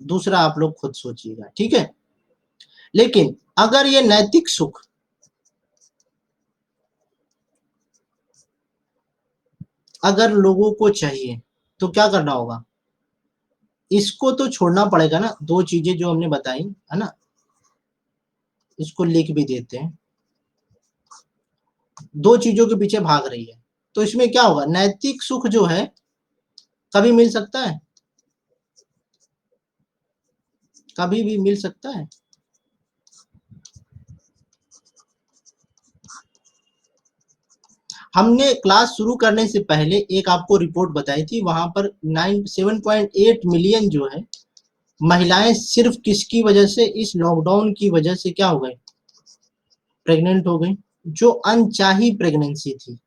दूसरा आप लोग खुद सोचिएगा, ठीक है। लेकिन अगर ये नैतिक सुख अगर लोगों को चाहिए तो क्या करना होगा, इसको तो छोड़ना पड़ेगा ना, दो चीजें जो हमने बताई है ना, इसको लिख भी देते हैं, दो चीजों के पीछे भाग रही है। तो इसमें क्या होगा, नैतिक सुख जो है कभी मिल सकता है, कभी भी मिल सकता है। हमने क्लास शुरू करने से पहले एक आपको रिपोर्ट बताई थी, वहां पर 7.8 मिलियन जो है महिलाएं सिर्फ किसकी वजह से, इस लॉकडाउन की वजह से क्या हो गए, प्रेग्नेंट हो गई, जो अनचाही प्रेगनेंसी थी,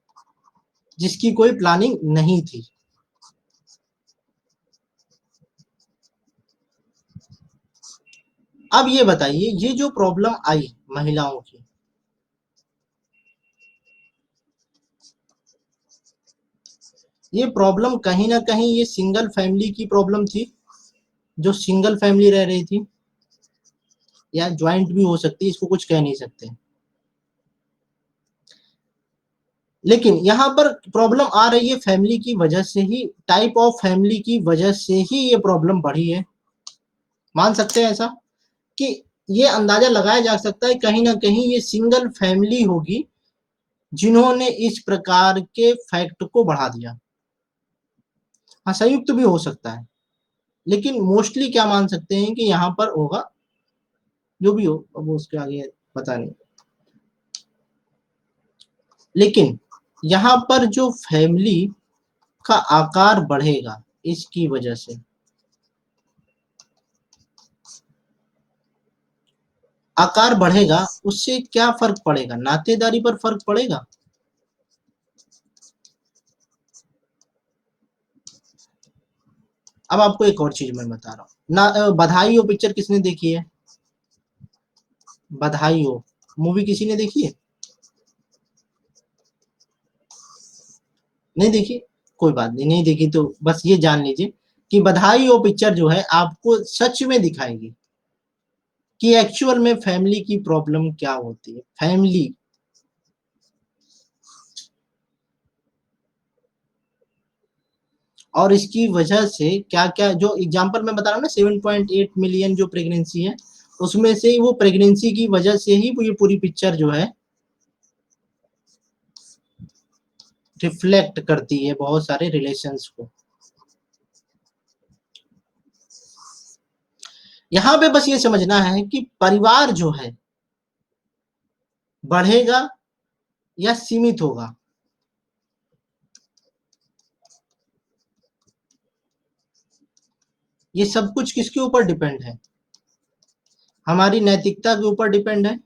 जिसकी कोई प्लानिंग नहीं थी। अब ये बताइए, ये जो प्रॉब्लम आई महिलाओं की, ये प्रॉब्लम कहीं ना कहीं ये सिंगल फैमिली की प्रॉब्लम थी, जो सिंगल फैमिली रह रही थी, या ज्वाइंट भी हो सकती है, इसको कुछ कह नहीं सकते। लेकिन यहाँ पर प्रॉब्लम आ रही है फैमिली की वजह से ही, टाइप ऑफ फैमिली की वजह से ही ये प्रॉब्लम बढ़ी है। मान सकते हैं ऐसा कि ये अंदाजा लगाया जा सकता है कहीं ना कहीं ये सिंगल फैमिली होगी जिन्होंने इस प्रकार के फैक्ट को बढ़ा दिया। हाँ, संयुक्त भी हो सकता है, लेकिन मोस्टली क्या मान सकते हैं कि यहाँ पर होगा जो भी हो, अब वो उसके आगे पता नहीं। लेकिन यहाँ पर जो फैमिली का आकार बढ़ेगा इसकी वजह से, आकार बढ़ेगा, उससे क्या फर्क पड़ेगा? नातेदारी पर फर्क पड़ेगा। अब आपको एक और चीज मैं बता रहा हूँ ना, बधाई हो पिक्चर किसने देखी है? बधाई हो मूवी किसी ने देखी है? नहीं देखी? कोई बात नहीं, नहीं देखी तो बस ये जान लीजिए कि बधाई हो पिक्चर जो है आपको सच में दिखाएगी कि एक्चुअल में फैमिली की प्रॉब्लम क्या होती है। फैमिली, और इसकी वजह से क्या क्या, जो एग्जांपल मैं बता रहा हूँ ना, 7.8 मिलियन जो प्रेगनेंसी है, उसमें से वो प्रेगनेंसी की वजह से ही ये पूरी पिक्चर जो है रिफ्लेक्ट करती है बहुत सारे रिलेशंस को। यहाँ पे बस ये समझना है कि परिवार जो है बढ़ेगा या सीमित होगा। ये सब कुछ किसके ऊपर डिपेंड है? हमारी नैतिकता के ऊपर डिपेंड है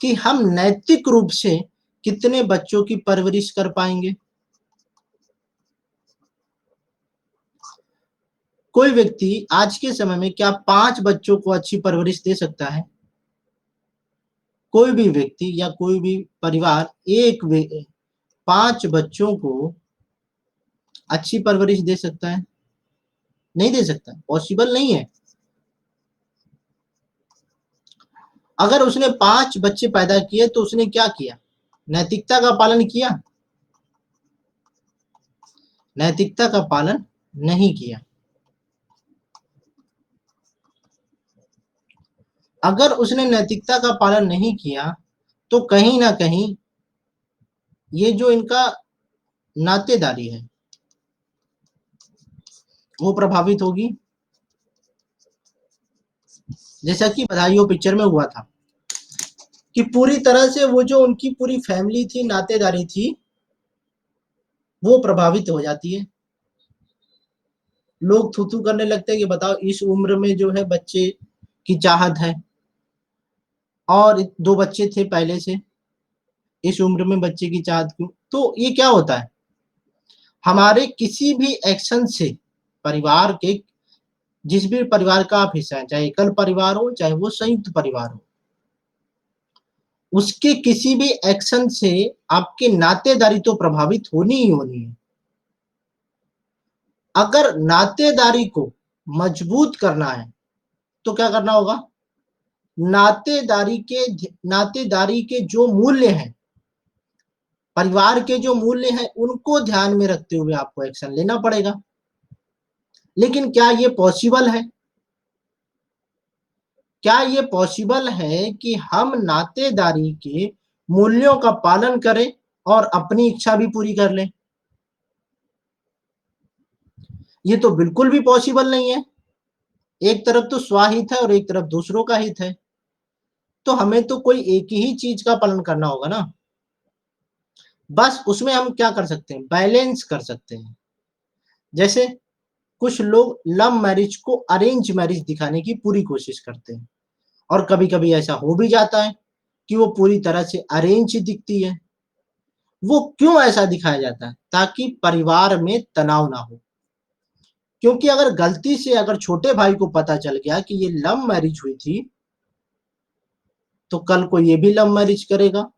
कि हम नैतिक रूप से कितने बच्चों की परवरिश कर पाएंगे। कोई व्यक्ति आज के समय में क्या 5 बच्चों को अच्छी परवरिश दे सकता है? कोई भी व्यक्ति या कोई भी परिवार 5 बच्चों को अच्छी परवरिश दे सकता है? नहीं दे सकता, पॉसिबल नहीं है। अगर उसने 5 बच्चे पैदा किए तो उसने क्या किया? नैतिकता का पालन किया? नैतिकता का पालन नहीं किया। अगर उसने नैतिकता का पालन नहीं किया तो कहीं ना कहीं ये जो इनका नातेदारी है वो प्रभावित होगी। जैसा कि बधाइयों पिक्चर में हुआ था कि पूरी तरह से वो जो उनकी पूरी फैमिली थी, नातेदारी थी, वो प्रभावित हो जाती है। लोग थू थू करने लगते हैं कि बताओ इस उम्र में जो है बच्चे की चाहत है, और 2 बच्चे थे पहले से, इस उम्र में बच्चे की चाहत क्यों? तो ये क्या होता है, हमारे किसी भी एक्शन से परिवार के, जिस भी परिवार का आप हिस्सा है, चाहे एकल परिवार हो चाहे वो संयुक्त परिवार हो, उसके किसी भी एक्शन से आपकी नातेदारी तो प्रभावित होनी ही होनी है। अगर नातेदारी को मजबूत करना है तो क्या करना होगा? नातेदारी के नातेदारी के जो मूल्य हैं, परिवार के जो मूल्य हैं, उनको ध्यान में रखते हुए आपको एक्शन लेना पड़ेगा। लेकिन क्या ये पॉसिबल है? क्या ये पॉसिबल है कि हम नातेदारी के मूल्यों का पालन करें और अपनी इच्छा भी पूरी कर लें? ये तो बिल्कुल भी पॉसिबल नहीं है। एक तरफ तो स्वाहित है और एक तरफ दूसरों का हित है, तो हमें तो कोई एक ही चीज का पालन करना होगा ना। बस उसमें हम क्या कर सकते हैं, बैलेंस कर सकते हैं। जैसे कुछ लोग लव मैरिज को अरेंज मैरिज दिखाने की पूरी कोशिश करते हैं, और कभी कभी ऐसा हो भी जाता है कि वो पूरी तरह से अरेंज दिखती है। वो क्यों ऐसा दिखाया जाता है? ताकि परिवार में तनाव ना हो। क्योंकि अगर गलती से अगर छोटे भाई को पता चल गया कि ये लव मैरिज हुई थी, तो कल को ये भी लव मैरिज करेगा,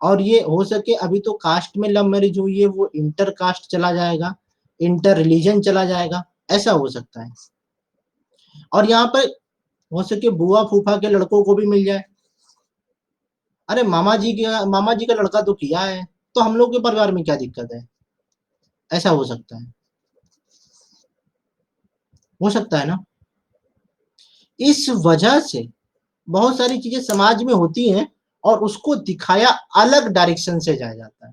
और ये हो सके, अभी तो कास्ट में लव मैरिज हुई है, वो इंटर कास्ट चला जाएगा, इंटर रिलीजन चला जाएगा, ऐसा हो सकता है। और यहाँ पर हो सके बुआ फूफा के लड़कों को भी मिल जाए। अरे मामा जी का लड़का तो किया है, तो हम लोग के परिवार में क्या दिक्कत है? ऐसा हो सकता है, हो सकता है ना। इस वजह से बहुत सारी चीजें समाज में होती हैं और उसको दिखाया अलग डायरेक्शन से जाया जाता है,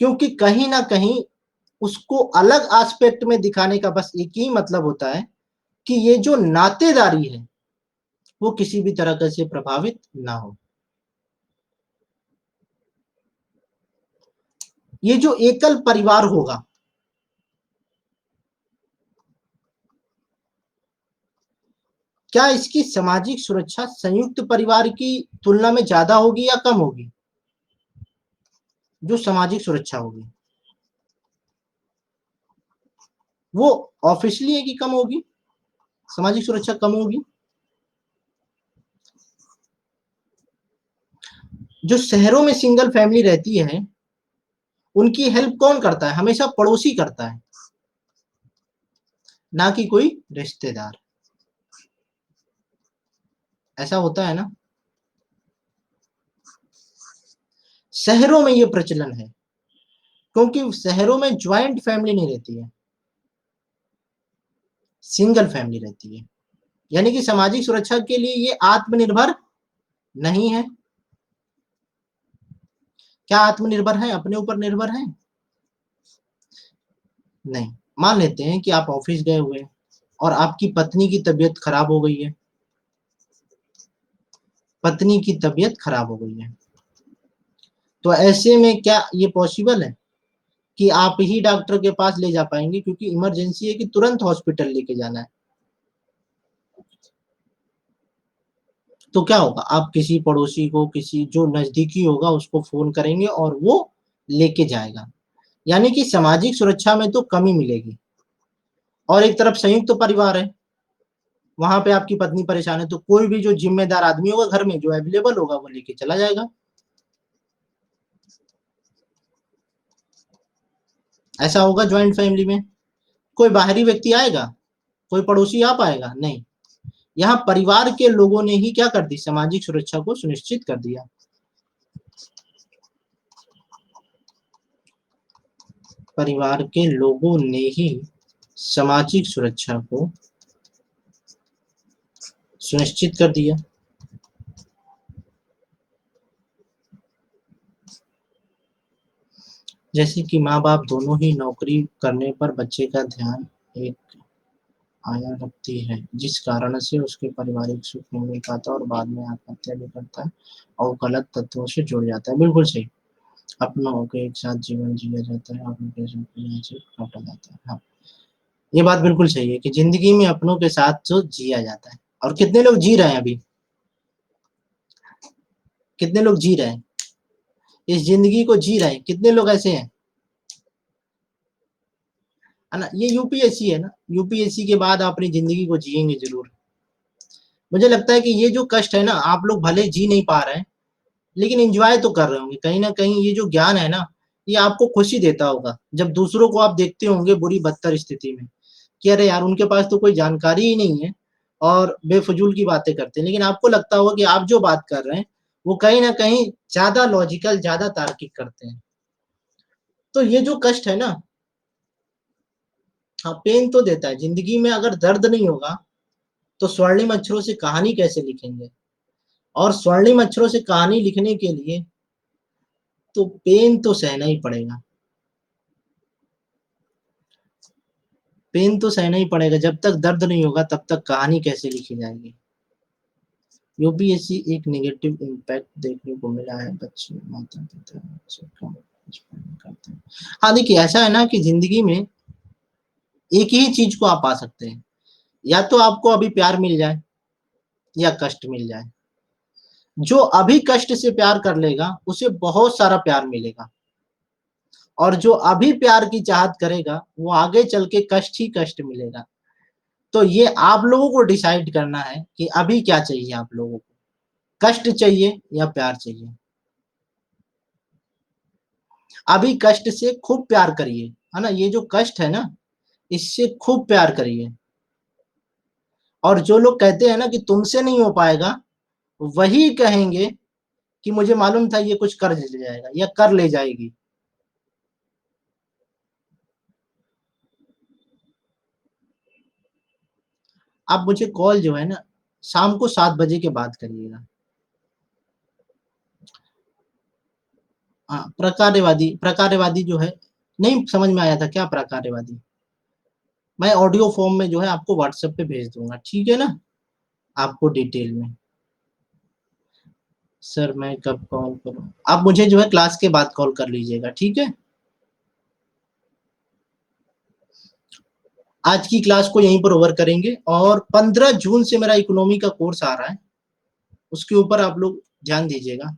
क्योंकि कहीं ना कहीं उसको अलग एस्पेक्ट में दिखाने का बस एक ही मतलब होता है कि ये जो नातेदारी है वो किसी भी तरह से प्रभावित ना हो। ये जो एकल परिवार होगा, क्या इसकी सामाजिक सुरक्षा संयुक्त परिवार की तुलना में ज्यादा होगी या कम होगी? जो सामाजिक सुरक्षा होगी वो ऑफिशियली है कि कम होगी, सामाजिक सुरक्षा कम होगी। जो शहरों में सिंगल फैमिली रहती है उनकी हेल्प कौन करता है? हमेशा पड़ोसी करता है, ना कि कोई रिश्तेदार। ऐसा होता है ना? शहरों में ये प्रचलन है क्योंकि शहरों में ज्वाइंट फैमिली नहीं रहती है, सिंगल फैमिली रहती है। यानी कि सामाजिक सुरक्षा के लिए ये आत्मनिर्भर नहीं है। क्या आत्मनिर्भर है? अपने ऊपर निर्भर है? नहीं। मान लेते हैं कि आप ऑफिस गए हुए हैं और आपकी पत्नी की तबीयत खराब हो गई है, पत्नी की तबीयत खराब हो गई है, तो ऐसे में क्या ये पॉसिबल है कि आप ही डॉक्टर के पास ले जा पाएंगे क्योंकि इमरजेंसी है कि तुरंत हॉस्पिटल लेके जाना है? तो क्या होगा, आप किसी पड़ोसी को, किसी जो नजदीकी होगा उसको फोन करेंगे और वो लेके जाएगा। यानी कि सामाजिक सुरक्षा में तो कमी मिलेगी। और एक तरफ संयुक्त परिवार है, वहां पे आपकी पत्नी परेशान है तो कोई भी जो जिम्मेदार आदमी होगा घर में जो अवेलेबल होगा वो लेके चला जाएगा। ऐसा होगा ज्वाइंट फैमिली में? कोई बाहरी व्यक्ति आएगा? कोई पड़ोसी आ पाएगा? नहीं। यहाँ परिवार के लोगों ने ही क्या कर दी, सामाजिक सुरक्षा को सुनिश्चित कर दिया। परिवार के लोगों ने ही सामाजिक सुरक्षा को सुनिश्चित कर दिया। जैसे कि माँ बाप दोनों ही नौकरी करने पर बच्चे का ध्यान एक आया रखती है, जिस कारण से उसके पारिवारिक सुख नहीं मिल पाता और बाद में आत्महत्या भी करता है और गलत तत्वों से जुड़ जाता है। बिल्कुल सही। अपनों के एक साथ जीवन जिया जाता है और उनके सुख को यहाँ से काटा जाता है। हाँ, ये बात बिल्कुल सही है कि जिंदगी में अपनों के साथ जो जिया जाता है। और कितने लोग जी रहे हैं अभी? कितने लोग जी रहे हैं इस जिंदगी को, जी रहे हैं? कितने लोग ऐसे हैं? है ना? ये यूपीएससी है ना, यूपीएससी के बाद आप अपनी जिंदगी को जिएंगे जरूर। मुझे लगता है कि ये जो कष्ट है ना, आप लोग भले जी नहीं पा रहे हैं लेकिन एंजॉय तो कर रहे होंगे कहीं ना कहीं। ये जो ज्ञान है ना, ये आपको खुशी देता होगा जब दूसरों को आप देखते होंगे बुरी बदतर स्थिति में कि अरे यार उनके पास तो कोई जानकारी ही नहीं है और बेफजूल की बातें करते हैं, लेकिन आपको लगता होगा कि आप जो बात कर रहे हैं वो कहीं ना कहीं ज्यादा लॉजिकल, ज्यादा तार्किक करते हैं। तो ये जो कष्ट है ना, हाँ, पेन तो देता है। जिंदगी में अगर दर्द नहीं होगा तो स्वर्णिम अक्षरों से कहानी कैसे लिखेंगे? और स्वर्णिम अक्षरों से कहानी लिखने के लिए तो पेन तो सहना ही पड़ेगा। पेन तो सहना ही पड़ेगा। जब तक दर्द नहीं होगा तब तक कहानी कैसे लिखी जाएगी? यूपीएससी एक नेगेटिव इम्पैक्ट देखने को मिला है, बच्चे माता पिता से कम स्पेंड करते हैं। हाँ देखिए, ऐसा है ना कि जिंदगी में एक ही चीज को आप पा सकते हैं, या तो आपको अभी प्यार मिल जाए या कष्ट मिल जाए। जो अभी कष्ट से प्यार कर लेगा उसे बहुत सारा प्यार मिलेगा, और जो अभी प्यार की चाहत करेगा वो आगे चल के कष्ट ही कष्ट मिलेगा। तो ये आप लोगों को डिसाइड करना है कि अभी क्या चाहिए आप लोगों को, कष्ट चाहिए या प्यार चाहिए। अभी कष्ट से खूब प्यार करिए, है ना? ये जो कष्ट है ना, इससे खूब प्यार करिए। और जो लोग कहते हैं ना कि तुमसे नहीं हो पाएगा, वही कहेंगे कि मुझे मालूम था ये कुछ कर ले जाएगा या कर ले जाएगी। आप मुझे कॉल जो है ना शाम को 7 बजे के बाद करिएगा। हाँ, प्रकार्यवादी, प्रकार्यवादी जो है, नहीं समझ में आया था क्या प्रकार्यवादी? मैं ऑडियो फॉर्म में जो है आपको व्हाट्सएप पे भेज दूंगा, ठीक है ना, आपको डिटेल में। सर मैं कब कॉल करूं? आप मुझे जो है क्लास के बाद कॉल कर लीजिएगा, ठीक है। आज की क्लास को यहीं पर ओवर करेंगे, और 15 जून से मेरा इकोनॉमी का कोर्स आ रहा है, उसके ऊपर आप लोग ध्यान दीजिएगा।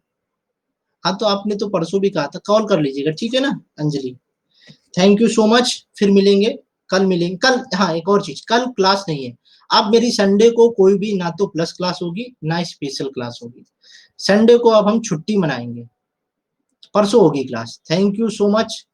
हाँ तो आपने तो परसों भी कहा था, कॉल कर लीजिएगा, ठीक है ना Anjali. Thank you so much, फिर मिलेंगे, कल मिलेंगे। कल, हाँ एक और चीज, कल क्लास नहीं है। अब मेरी संडे को कोई भी ना तो प्लस क्लास होगी ना स्पेशल क्लास होगी। संडे को अब हम छुट्टी मनाएंगे, परसों होगी class. Thank you so much.